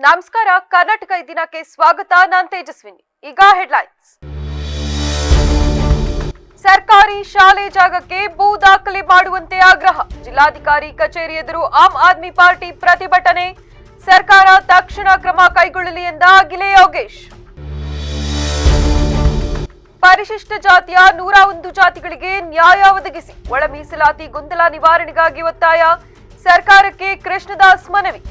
ನಮಸ್ಕಾರ. ಕರ್ನಾಟಕ ಈ ದಿನಕ್ಕೆ ಸ್ವಾಗತ. ನಾನು ತೇಜಸ್ವಿನಿ. ಈಗ ಹೆಡ್ಲೈನ್ಸ್. ಸರ್ಕಾರಿ ಶಾಲೆ ಜಾಗಕ್ಕೆ ಭೂ ದಾಖಲೆ ಮಾಡುವಂತೆ ಆಗ್ರಹ. ಜಿಲ್ಲಾಧಿಕಾರಿ ಕಚೇರಿ ಎದುರು ಆಮ್ ಆದ್ಮಿ ಪಾರ್ಟಿ ಪ್ರತಿಭಟನೆ. ಸರ್ಕಾರ ತಕ್ಷಣ ಕ್ರಮ ಕೈಗೊಳ್ಳಲಿ ಎಂದ ಅಖಿಲೆ ಯೋಗೇಶ್. ಪರಿಶಿಷ್ಟ ಜಾತಿಯ 101 ಜಾತಿಗಳಿಗೆ ನ್ಯಾಯ ಒದಗಿಸಿ ಒಳ ಮೀಸಲಾತಿ ಗೊಂದಲ ನಿವಾರಣೆಗಾಗಿ ಒತ್ತಾಯ. ಸರ್ಕಾರಕ್ಕೆ ಕೃಷ್ಣದಾಸ್ ಮನವಿ.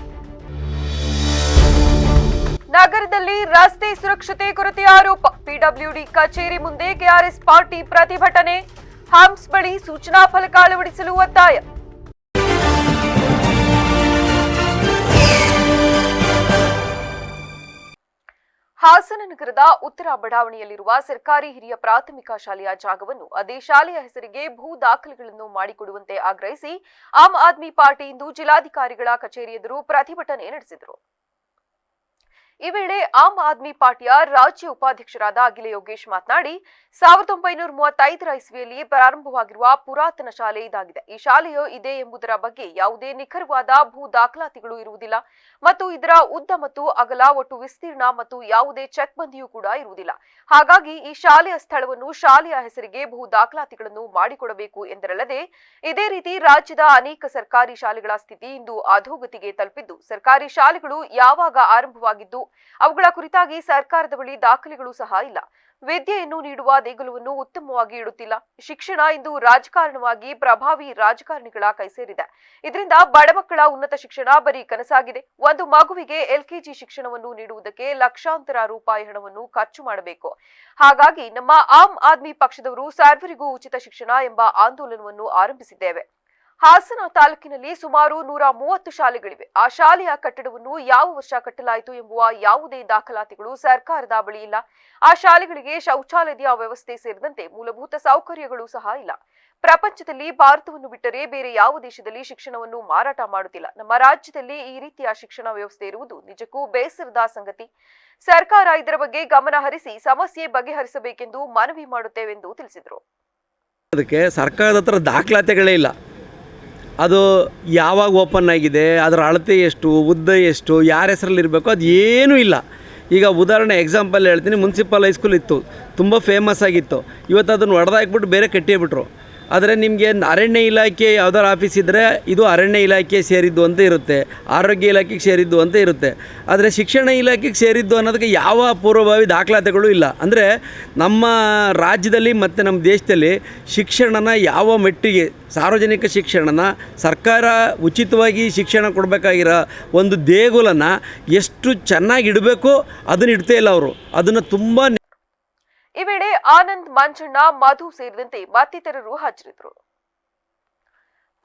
ನಗರದಲ್ಲಿ ರಸ್ತೆ ಸುರಕ್ಷತೆ ಕೊರತೆ ಆರೋಪ. ಪಿಡಬ್ಲ್ಯೂಡಿ ಕಚೇರಿ ಮುಂದೆ ಕೆಆರ್ಎಸ್ ಪಾರ್ಟಿ ಪ್ರತಿಭಟನೆ. ಹಂಪ್ಸ್ ಬಳಿ ಸೂಚನಾ ಫಲಕ ಅಳವಡಿಸಲು ಒತ್ತಾಯ. ಹಾಸನ ನಗರದ ಉತ್ತರ ಬಡಾವಣೆಯಲ್ಲಿರುವ ಸರ್ಕಾರಿ ಹಿರಿಯ ಪ್ರಾಥಮಿಕ ಶಾಲೆಯ ಜಾಗವನ್ನು ಅದೇ ಶಾಲೆಯ ಹೆಸರಿಗೆ ಭೂ ದಾಖಲೆಗಳನ್ನು ಮಾಡಿಕೊಡುವಂತೆ ಆಗ್ರಹಿಸಿ ಆಮ್ ಆದ್ಮಿ ಪಾರ್ಟಿ ಇಂದು ಜಿಲ್ಲಾಧಿಕಾರಿಗಳ ಕಚೇರಿ ಎದುರು ಪ್ರತಿಭಟನೆ ನಡೆಸಿದರು. ಈ ವೇಳೆ ಆಮ್ ಆದ್ಮಿ ಪಾರ್ಟಿಯ ರಾಜ್ಯ ಉಪಾಧ್ಯಕ್ಷರಾದ ಅಖಿಲೆ ಯೋಗೇಶ್ ಮಾತನಾಡಿ 1935ರ ಇಸ್ವಿಯಲ್ಲಿ ಪ್ರಾರಂಭವಾಗಿರುವ ಪುರಾತನ ಶಾಲೆ ಇದಾಗಿದೆ. ಈ ಶಾಲೆಯು ಇದೆ ಎಂಬುದರ ಬಗ್ಗೆ ಯಾವುದೇ ನಿಖರವಾದ ಭೂ ದಾಖಲಾತಿಗಳು ಇರುವುದಿಲ್ಲ ಮತ್ತು ಇದರ ಉದ್ದ ಮತ್ತು ಅಗಲ, ಒಟ್ಟು ವಿಸ್ತೀರ್ಣ ಮತ್ತು ಯಾವುದೇ ಚೆಕ್ ಬಂದಿಯೂ ಕೂಡ ಇರುವುದಿಲ್ಲ. ಹಾಗಾಗಿ ಈ ಶಾಲೆಯ ಸ್ಥಳವನ್ನು ಶಾಲೆಯ ಹೆಸರಿಗೆ ಭೂ ದಾಖಲಾತಿಗಳನ್ನು ಮಾಡಿಕೊಡಬೇಕು ಎಂದರಲ್ಲದೆ ಇದೇ ರೀತಿ ರಾಜ್ಯದ ಅನೇಕ ಸರ್ಕಾರಿ ಶಾಲೆಗಳ ಸ್ಥಿತಿ ಇಂದು ಅಧೋಗತಿಗೆ ತಲುಪಿದ್ದು, ಸರ್ಕಾರಿ ಶಾಲೆಗಳು ಯಾವಾಗ ಆರಂಭವಾಗಿದ್ದು ಅವುಗಳ ಕುರಿತಾಗಿ ಸರ್ಕಾರದ ಬಳಿ ದಾಖಲೆಗಳು ಸಹ ಇಲ್ಲ. ವಿದ್ಯೆಯನ್ನು ನೀಡುವ ದೇಗುಲವನ್ನು ಉತ್ತಮವಾಗಿ ಇಡುತ್ತಿಲ್ಲ. ಶಿಕ್ಷಣ ಇಂದು ರಾಜಕಾರಣವಾಗಿ ಪ್ರಭಾವಿ ರಾಜಕಾರಣಿಗಳ ಕೈ ಸೇರಿದೆ. ಇದರಿಂದ ಬಡ ಮಕ್ಕಳ ಉನ್ನತ ಶಿಕ್ಷಣ ಬರೀ ಕನಸಾಗಿದೆ. ಒಂದು ಮಗುವಿಗೆ ಎಲ್ಕೆಜಿ ಶಿಕ್ಷಣವನ್ನು ನೀಡುವುದಕ್ಕೆ ಲಕ್ಷಾಂತರ ರೂಪಾಯಿ ಹಣವನ್ನು ಖರ್ಚು ಮಾಡಬೇಕು. ಹಾಗಾಗಿ ನಮ್ಮ ಆಮ್ ಆದ್ಮಿ ಪಕ್ಷದವರು ಸರ್ವರಿಗೂ ಉಚಿತ ಶಿಕ್ಷಣ ಎಂಬ ಆಂದೋಲನವನ್ನು ಆರಂಭಿಸಿದ್ದೇವೆ. ಹಾಸನ ತಾಲೂಕಿನಲ್ಲಿ ಸುಮಾರು 130 ಶಾಲೆಗಳಿವೆ. ಆ ಶಾಲೆಯ ಕಟ್ಟಡವನ್ನು ಯಾವ ವರ್ಷ ಕಟ್ಟಲಾಯಿತು ಎಂಬುವ ಯಾವುದೇ ದಾಖಲಾತಿಗಳು ಸರ್ಕಾರದ ಬಳಿ ಇಲ್ಲ. ಆ ಶಾಲೆಗಳಿಗೆ ಶೌಚಾಲಯದ ವ್ಯವಸ್ಥೆ ಸೇರಿದಂತೆ ಮೂಲಭೂತ ಸೌಕರ್ಯಗಳು ಸಹ ಇಲ್ಲ. ಪ್ರಪಂಚದಲ್ಲಿ ಭಾರತವನ್ನು ಬಿಟ್ಟರೆ ಬೇರೆ ಯಾವ ದೇಶದಲ್ಲಿ ಶಿಕ್ಷಣವನ್ನು ಮಾರಾಟ ಮಾಡುತ್ತಿಲ್ಲ. ನಮ್ಮ ರಾಜ್ಯದಲ್ಲಿ ಈ ರೀತಿಯ ಶಿಕ್ಷಣ ವ್ಯವಸ್ಥೆ ಇರುವುದು ನಿಜಕ್ಕೂ ಬೇಸರದ ಸಂಗತಿ. ಸರ್ಕಾರ ಇದರ ಬಗ್ಗೆ ಗಮನ ಹರಿಸಿ ಸಮಸ್ಯೆ ಬಗೆಹರಿಸಬೇಕೆಂದು ಮನವಿ ಮಾಡುತ್ತೇವೆಂದು ತಿಳಿಸಿದರು. ಅದಕ್ಕೆ ಸರ್ಕಾರದ ಹತ್ರ ದಾಖಲಾತಿಗಳೇ ಇಲ್ಲ. ಅದು ಯಾವಾಗ ಓಪನ್ ಆಗಿದೆ, ಅದರ ಅಳತೆ ಎಷ್ಟು, ಉದ್ದ ಎಷ್ಟು, ಯಾರ ಹೆಸರಲ್ಲಿ ಇರಬೇಕು, ಅದು ಏನೂ ಇಲ್ಲ. ಈಗ ಉದಾಹರಣೆ ಎಕ್ಸಾಂಪಲ್ ಹೇಳ್ತೀನಿ. ಮುನ್ಸಿಪಲ್ ಹೈಸ್ಕೂಲ್ ಇತ್ತು, ತುಂಬ ಫೇಮಸ್ ಆಗಿತ್ತು. ಇವತ್ತು ಅದನ್ನು ಹೊಡೆದಾಕ್ಬಿಟ್ಟು ಬೇರೆ ಕಟ್ಟಿಬಿಟ್ರು. ಆದರೆ ನಿಮಗೆ ಅರಣ್ಯ ಇಲಾಖೆ ಯಾವ್ದಾರು ಆಫೀಸ್ ಇದ್ದರೆ ಇದು ಅರಣ್ಯ ಇಲಾಖೆ ಸೇರಿದ್ದು ಅಂತ ಇರುತ್ತೆ, ಆರೋಗ್ಯ ಇಲಾಖೆಗೆ ಸೇರಿದ್ದು ಅಂತ ಇರುತ್ತೆ. ಆದರೆ ಶಿಕ್ಷಣ ಇಲಾಖೆಗೆ ಸೇರಿದ್ದು ಅನ್ನೋದಕ್ಕೆ ಯಾವ ಪೂರ್ವಭಾವಿ ದಾಖಲಾತಿಗಳು ಇಲ್ಲ. ಅಂದರೆ ನಮ್ಮ ರಾಜ್ಯದಲ್ಲಿ ಮತ್ತು ನಮ್ಮ ದೇಶದಲ್ಲಿ ಶಿಕ್ಷಣನ ಯಾವ ಮಟ್ಟಿಗೆ, ಸಾರ್ವಜನಿಕ ಶಿಕ್ಷಣನ ಸರ್ಕಾರ ಉಚಿತವಾಗಿ ಶಿಕ್ಷಣ ಕೊಡಬೇಕಾಗಿರೋ ಒಂದು ದೇಗುಲನ ಎಷ್ಟು ಚೆನ್ನಾಗಿ ಇಡಬೇಕು ಅದನ್ನು ಇಡ್ತೇ ಇಲ್ಲ ಅವರು. ಅದನ್ನು ತುಂಬ. ಈ ವೇಳೆ ಆನಂದ್, ಮಂಜಣ್ಣ, ಮಧು ಸೇರಿದಂತೆ ಮತ್ತಿತರರು ಹಾಜರಿದ್ದರು.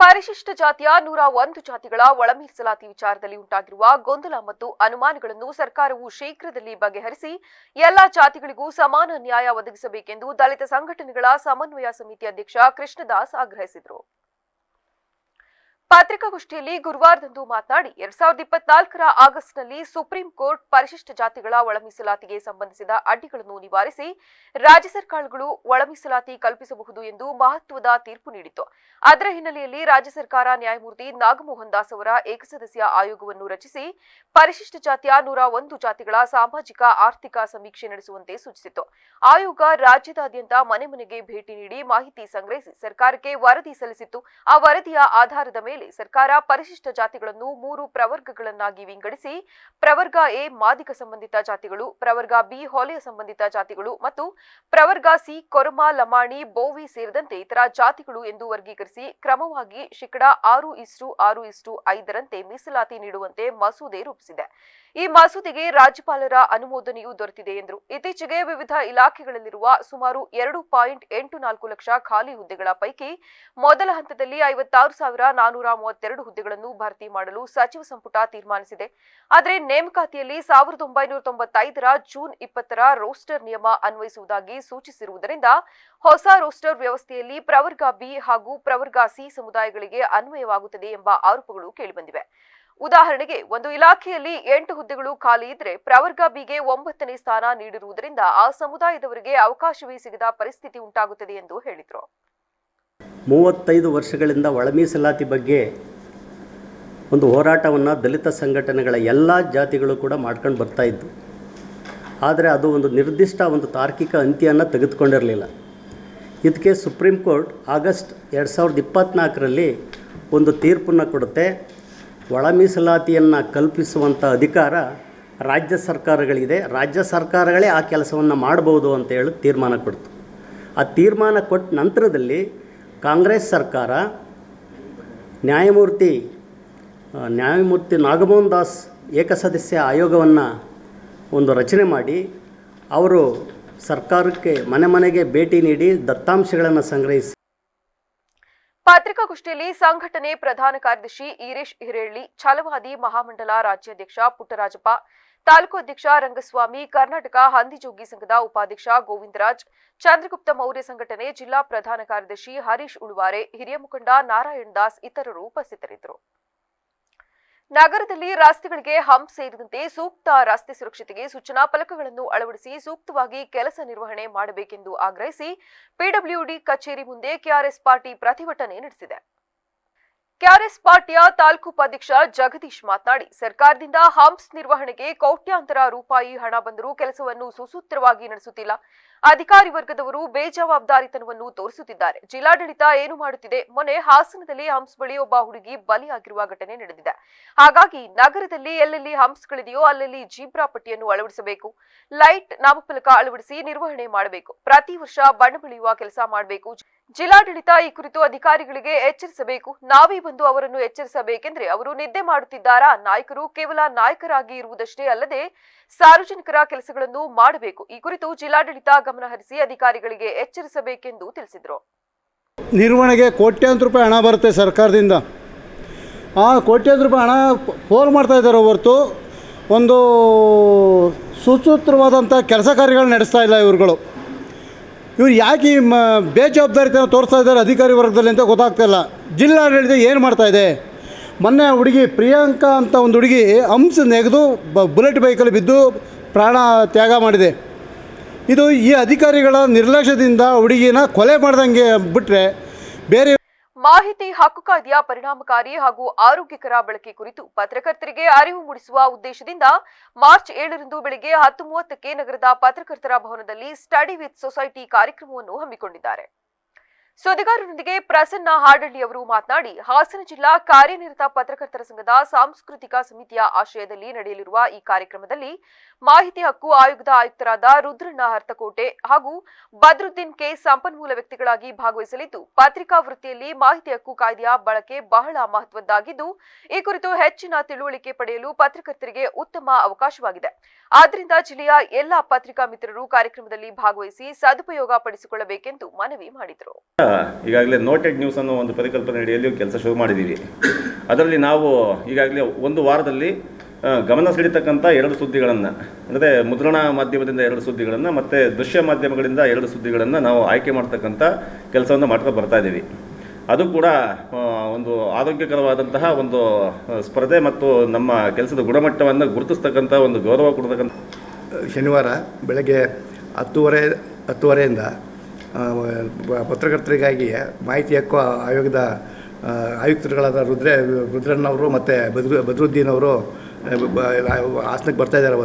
ಪರಿಶಿಷ್ಟ ಜಾತಿಯ 101 ಜಾತಿಗಳ ಒಳ ಮೀಸಲಾತಿ ವಿಚಾರದಲ್ಲಿ ಉಂಟಾಗಿರುವ ಗೊಂದಲ ಮತ್ತು ಅನುಮಾನಗಳನ್ನು ಸರ್ಕಾರವು ಶೀಘ್ರದಲ್ಲಿ ಬಗೆಹರಿಸಿ ಎಲ್ಲಾ ಜಾತಿಗಳಿಗೂ ಸಮಾನ ನ್ಯಾಯ ಒದಗಿಸಬೇಕೆಂದು ದಲಿತ ಸಂಘಟನೆಗಳ ಸಮನ್ವಯ ಸಮಿತಿ ಅಧ್ಯಕ್ಷ ಕೃಷ್ಣದಾಸ್ ಆಗ್ರಹಿಸಿದರು. ಪತ್ರಿಕಾಗೋಷ್ಠಿಯಲ್ಲಿ ಗುರುವಾರದಂದು ಮಾತನಾಡಿ 2024ರ ಆಗಸ್ಟ್ನಲ್ಲಿ ಸುಪ್ರೀಂ ಕೋರ್ಟ್ ಪರಿಶಿಷ್ಟ ಜಾತಿಗಳ ಒಳ ಮೀಸಲಾತಿಗೆ ಸಂಬಂಧಿಸಿದ ಅಡ್ಡಿಗಳನ್ನು ನಿವಾರಿಸಿ ರಾಜ್ಯ ಸರ್ಕಾರಗಳು ಒಳ ಮೀಸಲಾತಿ ಕಲ್ಪಿಸಬಹುದು ಎಂದು ಮಹತ್ವದ ತೀರ್ಪು ನೀಡಿತ್ತು. ಅದರ ಹಿನ್ನೆಲೆಯಲ್ಲಿ ರಾಜ್ಯ ಸರ್ಕಾರ ನ್ಯಾಯಮೂರ್ತಿ ನಾಗಮೋಹನ್ ದಾಸ್ ಅವರ ಏಕಸದಸ್ಯ ಆಯೋಗವನ್ನು ರಚಿಸಿ ಪರಿಶಿಷ್ಟ ಜಾತಿಯ 101 ಜಾತಿಗಳ ಸಾಮಾಜಿಕ ಆರ್ಥಿಕ ಸಮೀಕ್ಷೆ ನಡೆಸುವಂತೆ ಸೂಚಿಸಿತ್ತು. ಆಯೋಗ ರಾಜ್ಯದಾದ್ಯಂತ ಮನೆ ಮನೆಗೆ ಭೇಟಿ ನೀಡಿ ಮಾಹಿತಿ ಸಂಗ್ರಹಿಸಿ ಸರ್ಕಾರಕ್ಕೆ ವರದಿ ಸಲ್ಲಿಸಿತ್ತು. ಆ ವರದಿಯ ಆಧಾರದ ಮೇಲೆ ಸರ್ಕಾರ ಪರಿಶಿಷ್ಟ ಜಾತಿಗಳನ್ನು 3 ಪ್ರವರ್ಗಗಳನ್ನಾಗಿ ವಿಂಗಡಿಸಿ ಪ್ರವರ್ಗ ಎ ಮಾದಿಗ ಸಂಬಂಧಿತ ಜಾತಿಗಳು, ಪ್ರವರ್ಗ ಬಿ ಹೊಲೆಯ ಸಂಬಂಧಿತ ಜಾತಿಗಳು ಮತ್ತು ಪ್ರವರ್ಗ ಸಿ ಕೊರಮ, ಲಮಾಣಿ, ಬೋವಿ ಸೇರಿದಂತೆ ಇತರ ಜಾತಿಗಳು ಎಂದು ವರ್ಗೀಕರಿಸಿ ಕ್ರಮವಾಗಿ 6:6:5ರಂತೆ ಮೀಸಲಾತಿ ನೀಡುವಂತೆ ಮಸೂದೆ ರೂಪಿಸಿದೆ. ಈ ಮಸೂದೆಗೆ ರಾಜ್ಯಪಾಲರ ಅನುಮೋದನೆಯೂ ದೊರೆತಿದೆ ಎಂದರು. ಇತ್ತೀಚೆಗೆ ವಿವಿಧ ಇಲಾಖೆಗಳಲ್ಲಿರುವ ಸುಮಾರು 2.84 ಲಕ್ಷ ಖಾಲಿ ಹುದ್ದೆಗಳ ಪೈಕಿ ಮೊದಲ ಹಂತದಲ್ಲಿ 56,432 ಹುದ್ದೆಗಳನ್ನು ಭರ್ತಿ ಮಾಡಲು ಸಚಿವ ಸಂಪುಟ ತೀರ್ಮಾನಿಸಿದೆ. ಆದರೆ ನೇಮಕಾತಿಯಲ್ಲಿ 1995ರ ಜೂನ್ 20ರ ರೋಸ್ಟರ್ ನಿಯಮ ಅನ್ವಯಿಸುವುದಾಗಿ ಸೂಚಿಸಿರುವುದರಿಂದ ಹೊಸ ರೋಸ್ಟರ್ ವ್ಯವಸ್ಥೆಯಲ್ಲಿ ಪ್ರವರ್ಗ ಬಿ ಹಾಗೂ ಪ್ರವರ್ಗ ಸಿ ಸಮುದಾಯಗಳಿಗೆ ಅನ್ವಯವಾಗುತ್ತದೆ ಎಂಬ ಆರೋಪಗಳು ಕೇಳಿಬಂದಿವೆ. ಉದಾಹರಣೆಗೆ, ಒಂದು ಇಲಾಖೆಯಲ್ಲಿ 8 ಹುದ್ದೆಗಳು ಖಾಲಿ ಇದ್ರೆ ಪ್ರವರ್ಗ ಬಿಗೆ 9ನೇ ಸ್ಥಾನ ನೀಡಿರುವುದರಿಂದ ಆ ಸಮುದಾಯದವರಿಗೆ ಅವಕಾಶವೇ ಸಿಗದ ಪರಿಸ್ಥಿತಿ ಉಂಟಾಗುತ್ತದೆ ಎಂದು ಹೇಳಿದರು. 35 ವರ್ಷಗಳಿಂದ ಒಳ ಮೀಸಲಾತಿ ಬಗ್ಗೆ ಒಂದು ಹೋರಾಟವನ್ನು ದಲಿತ ಸಂಘಟನೆಗಳ ಎಲ್ಲ ಜಾತಿಗಳು ಕೂಡ ಮಾಡ್ಕೊಂಡು ಬರ್ತಾಯಿದ್ದು. ಆದರೆ ಅದು ಒಂದು ನಿರ್ದಿಷ್ಟ ಒಂದು ತಾರ್ಕಿಕ ಅಂತ್ಯವನ್ನು ತೆಗೆದುಕೊಂಡಿರಲಿಲ್ಲ. ಇದಕ್ಕೆ ಸುಪ್ರೀಂ ಕೋರ್ಟ್ ಆಗಸ್ಟ್ 2024ರಲ್ಲಿ ಒಂದು ತೀರ್ಪನ್ನು ಕೊಡುತ್ತೆ. ಒಳ ಮೀಸಲಾತಿಯನ್ನು ಕಲ್ಪಿಸುವಂಥ ಅಧಿಕಾರ ರಾಜ್ಯ ಸರ್ಕಾರಗಳಿದೆ, ರಾಜ್ಯ ಸರ್ಕಾರಗಳೇ ಆ ಕೆಲಸವನ್ನು ಮಾಡ್ಬೋದು ಅಂತ ಹೇಳಿ ತೀರ್ಮಾನ ಕೊಡ್ತು. ಆ ತೀರ್ಮಾನ ಕೊಟ್ಟ ನಂತರದಲ್ಲಿ ಕಾಂಗ್ರೆಸ್ ಸರ್ಕಾರ ನ್ಯಾಯಮೂರ್ತಿ ನಾಗಮೋಹನ್ ದಾಸ್ ಏಕಸದಸ್ಯ ಆಯೋಗವನ್ನು ಒಂದು ರಚನೆ ಮಾಡಿ ಅವರು ಸರ್ಕಾರಕ್ಕೆ ಮನೆ ಮನೆಗೆ ಭೇಟಿ ನೀಡಿ ದತ್ತಾಂಶಗಳನ್ನು ಸಂಗ್ರಹಿಸಿ. ಪತ್ರಿಕಾಗೋಷ್ಠಿಯಲ್ಲಿ ಸಂಘಟನೆ ಪ್ರಧಾನ ಕಾರ್ಯದರ್ಶಿ ಈರೇಶ್ ಹಿರೇಳ್ಳಿ, ಛಲವಾದಿ ಮಹಾಮಂಡಲ ರಾಜ್ಯಾಧ್ಯಕ್ಷ ಪುಟ್ಟರಾಜಪ್ಪ, ತಾಲೂಕು ಅಧ್ಯಕ್ಷ ರಂಗಸ್ವಾಮಿ, ಕರ್ನಾಟಕ ಹಂದಿಜೋಗಿ ಸಂಘದ ಉಪಾಧ್ಯಕ್ಷ ಗೋವಿಂದರಾಜ್, ಚಂದ್ರಗುಪ್ತ ಮೌರ್ಯ ಸಂಘಟನೆ ಜಿಲ್ಲಾ ಪ್ರಧಾನ ಕಾರ್ಯದರ್ಶಿ ಹರೀಶ್ ಉಳುವಾರೆ, ಹಿರಿಯ ಮುಖಂಡ ನಾರಾಯಣ್ ದಾಸ್ ಇತರರು ಉಪಸ್ಥಿತರಿದ್ದರು. ನಗರದಲ್ಲಿ ರಸ್ತೆಗಳಿಗೆ ಹಂಪ್ ಸೇರಿದಂತೆ ಸೂಕ್ತ ರಸ್ತೆ ಸುರಕ್ಷತೆಗೆ ಸೂಚನಾ ಫಲಕಗಳನ್ನು ಅಳವಡಿಸಿ ಸೂಕ್ತವಾಗಿ ಕೆಲಸ ನಿರ್ವಹಣೆ ಮಾಡಬೇಕೆಂದು ಆಗ್ರಹಿಸಿ ಪಿಡಬ್ಲ್ಯೂಡಿ ಕಚೇರಿ ಮುಂದೆ ಕೆಆರ್ಎಸ್ ಪಾರ್ಟಿ ಪ್ರತಿಭಟನೆ ನಡೆಸಿದೆ. ಕೆಆರ್ಎಸ್ ಪಾರ್ಟಿಯ ತಾಲೂಕು ಉಪಾಧ್ಯಕ್ಷ ಜಗದೀಶ್ ಮಾತನಾಡಿ, ಸರ್ಕಾರದಿಂದ ಹಂಪ್ಸ್ ನಿರ್ವಹಣೆಗೆ ಕೋಟ್ಯಾಂತರ ರೂಪಾಯಿ ಹಣ ಬಂದರೂ ಕೆಲಸವನ್ನು ಸುಸೂತ್ರವಾಗಿ ನಡೆಸುತ್ತಿಲ್ಲ. ಅಧಿಕಾರಿ ವರ್ಗದವರು ಬೇಜವಾಬ್ದಾರಿತನವನ್ನು ತೋರಿಸುತ್ತಿದ್ದಾರೆ. ಜಿಲ್ಲಾಡಳಿತ ಏನು ಮಾಡುತ್ತಿದೆ? ಮೊನ್ನೆ ಹಾಸನದಲ್ಲಿ ಹಂಪ್ಸ್ ಬಳಿ ಒಬ್ಬ ಹುಡುಗಿ ಬಲಿಯಾಗಿರುವ ಘಟನೆ ನಡೆದಿದೆ. ಹಾಗಾಗಿ ನಗರದಲ್ಲಿ ಎಲ್ಲೆಲ್ಲಿ ಹಂಪ್ಸ್ಗಳಿದೆಯೋ ಅಲ್ಲಲ್ಲಿ ಜೀಬ್ರಾ ಪಟ್ಟಿಯನ್ನು ಅಳವಡಿಸಬೇಕು. ಲೈಟ್ ನಾಮಫಲಕ ಅಳವಡಿಸಿ ನಿರ್ವಹಣೆ ಮಾಡಬೇಕು. ಪ್ರತಿ ವರ್ಷ ಬಣ್ಣ ಬಳಿಯುವ ಕೆಲಸ ಮಾಡಬೇಕು. ಜಿಲ್ಲಾಡಳಿತ ಈ ಕುರಿತು ಅಧಿಕಾರಿಗಳಿಗೆ ಎಚ್ಚರಿಸಬೇಕು. ನಾವೇ ಬಂದು ಅವರನ್ನು ಎಚ್ಚರಿಸಬೇಕೆಂದ್ರೆ ಅವರು ನಿದ್ದೆ ಮಾಡುತ್ತಿದ್ದಾರಾ? ನಾಯಕರು ಕೇವಲ ನಾಯಕರಾಗಿ ಇರುವುದಷ್ಟೇ ಅಲ್ಲದೆ ಸಾರ್ವಜನಿಕರ ಕೆಲಸಗಳನ್ನು ಮಾಡಬೇಕು. ಈ ಕುರಿತು ಜಿಲ್ಲಾಡಳಿತ ಗಮನ ಹರಿಸಿ ಅಧಿಕಾರಿಗಳಿಗೆ ಎಚ್ಚರಿಸಬೇಕೆಂದು ತಿಳಿಸಿದರು. ನಿರ್ವಹಣೆಗೆ ಕೋಟ್ಯಾಂತರ ರೂಪಾಯಿ ಹಣ ಬರುತ್ತೆ ಸರ್ಕಾರದಿಂದ. ಆ ಕೋಟ್ಯಾಂತರ ರೂಪಾಯಿ ಹಣ ಪೋಲ್ ಮಾಡ್ತಾ ಇದ್ದಾರೆ ಹೊರತು ಒಂದು ಸುಸೂತ್ರವಾದಂಥ ಕೆಲಸ ಕಾರ್ಯಗಳು ನಡೆಸ್ತಾ ಇಲ್ಲ ಇವ್ರುಗಳು. ಇವ್ರು ಯಾಕೆ ಈ ಬೇಜವಾಬ್ದಾರಿತನ ತೋರಿಸ್ತಾ ಇದ್ದಾರೆ ಅಧಿಕಾರಿ ವರ್ಗದಲ್ಲಿ ಅಂತ ಗೊತ್ತಾಗ್ತಾಯಿಲ್ಲ. ಜಿಲ್ಲಾಡಳಿತ ಏನು ಮಾಡ್ತಾ ಇದೆ? ಮೊನ್ನೆ ಹುಡುಗಿ ಪ್ರಿಯಾಂಕಾ ಅಂತ ಒಂದು ಹುಡುಗಿ ಹಂಪ್ಸ್ ನೆಗೆದು ಬುಲೆಟ್ ಬೈಕಲ್ಲಿ ಬಿದ್ದು ಪ್ರಾಣ ತ್ಯಾಗ ಮಾಡಿದೆ. ಇದು ಈ ಅಧಿಕಾರಿಗಳ ನಿರ್ಲಕ್ಷ್ಯದಿಂದ ಹುಡುಗಿನ ಕೊಲೆ ಮಾಡ್ದಂಗೆ ಬಿಟ್ಟರೆ ಬೇರೆ. ಮಾಹಿತಿ ಹಕ್ಕು ಕಾಯ್ದೆಯ ಪರಿಣಾಮಕಾರಿ ಹಾಗೂ ಆರೋಗ್ಯಕರ ಬಳಕೆ ಕುರಿತು ಪತ್ರಕರ್ತರಿಗೆ ಅರಿವು ಮೂಡಿಸುವ ಉದ್ದೇಶದಿಂದ ಮಾರ್ಚ್ 7ರಂದು ಬೆಳಗ್ಗೆ 10:30ಕ್ಕೆ ನಗರದ ಪತ್ರಕರ್ತರ ಭವನದಲ್ಲಿ ಸ್ಟಡಿ ವಿತ್ ಸೊಸೈಟಿ ಕಾರ್ಯಕ್ರಮವನ್ನು ಹಮ್ಮಿಕೊಂಡಿದ್ದಾರೆ. ಸುದ್ದಿಗಾರರೊಂದಿಗೆ ಪ್ರಸನ್ನ ಹಾಡಳ್ಳಿ ಅವರು ಮಾತನಾಡಿ, ಹಾಸನ ಜಿಲ್ಲಾ ಕಾರ್ಯನಿರತ ಪತ್ರಕರ್ತರ ಸಂಘದ ಸಾಂಸ್ಕೃತಿಕ ಸಮಿತಿಯ ಆಶ್ರಯದಲ್ಲಿ ನಡೆಯಲಿರುವ ಈ ಕಾರ್ಯಕ್ರಮದಲ್ಲಿ ಮಾಹಿತಿ ಹಕ್ಕು ಆಯೋಗದ ಆಯುಕ್ತರಾದ ರುದ್ರಣ್ಣ ಹರ್ತಕೋಟೆ ಹಾಗೂ ಬದ್ರುದ್ದೀನ್ ಕೆ ಸಂಪನ್ಮೂಲ ವ್ಯಕ್ತಿಗಳಾಗಿ ಭಾಗವಹಿಸಲಿದ್ದು, ಪತ್ರಿಕಾ ವೃತ್ತಿಯಲ್ಲಿ ಮಾಹಿತಿ ಹಕ್ಕು ಕಾಯ್ದೆಯ ಬಳಕೆ ಬಹಳ ಮಹತ್ವದ್ದಾಗಿದ್ದು, ಈ ಕುರಿತು ಹೆಚ್ಚಿನ ತಿಳುವಳಿಕೆ ಪಡೆಯಲು ಪತ್ರಕರ್ತರಿಗೆ ಉತ್ತಮ ಅವಕಾಶವಾಗಿದೆ. ಆದ್ದರಿಂದ ಜಿಲ್ಲೆಯ ಎಲ್ಲಾ ಪತ್ರಿಕಾ ಮಿತ್ರರು ಕಾರ್ಯಕ್ರಮದಲ್ಲಿ ಭಾಗವಹಿಸಿ ಸದುಪಯೋಗ ಪಡಿಸಿಕೊಳ್ಳಬೇಕೆಂದು ಮನವಿ ಮಾಡಿದರು. ಈಗಾಗಲೇ ನೋಟೆಡ್ ನ್ಯೂಸ್ ಅನ್ನೋ ಒಂದು ಪರಿಕಲ್ಪನೆ ಅಡಿಯಲ್ಲಿ ಕೆಲಸ ಶುರು ಮಾಡಿದ್ದೀವಿ. ಅದರಲ್ಲಿ ನಾವು ಈಗಾಗಲೇ ಒಂದು ವಾರದಲ್ಲಿ ಗಮನ ಸೆಳೀತಕ್ಕಂಥ 2 ಸುದ್ದಿಗಳನ್ನು, ಅಂದರೆ ಮುದ್ರಣ ಮಾಧ್ಯಮದಿಂದ 2 ಸುದ್ದಿಗಳನ್ನು ಮತ್ತು ದೃಶ್ಯ ಮಾಧ್ಯಮಗಳಿಂದ 2 ಸುದ್ದಿಗಳನ್ನು ನಾವು ಆಯ್ಕೆ ಮಾಡ್ತಕ್ಕಂಥ ಕೆಲಸವನ್ನು ಮಾಡ್ತಾ ಬರ್ತಾ ಇದ್ದೀವಿ. ಅದು ಕೂಡ ಒಂದು ಆರೋಗ್ಯಕರವಾದಂತಹ ಒಂದು ಸ್ಪರ್ಧೆ ಮತ್ತು ನಮ್ಮ ಕೆಲಸದ ಗುಣಮಟ್ಟವನ್ನು ಗುರುತಿಸ್ತಕ್ಕಂಥ ಒಂದು ಗೌರವ ಕೊಡ್ತಕ್ಕಂಥ. ಶನಿವಾರ ಬೆಳಗ್ಗೆ 10:30ಯಿಂದ ಪತ್ರಕರ್ತರಿಗಾಗಿ ಮಾಹಿತಿ ಹಕ್ಕು ಆಯೋಗದ ಆಯುಕ್ತರುಗಳಾದ ರುದ್ರಣ್ಣವರು ಮತ್ತು ಬದ್ರುದ್ದೀನ್ ಅವರು ಹಾಸನಕ್ಕೆ ಬರ್ತಾಯಿದ್ದಾರೆ.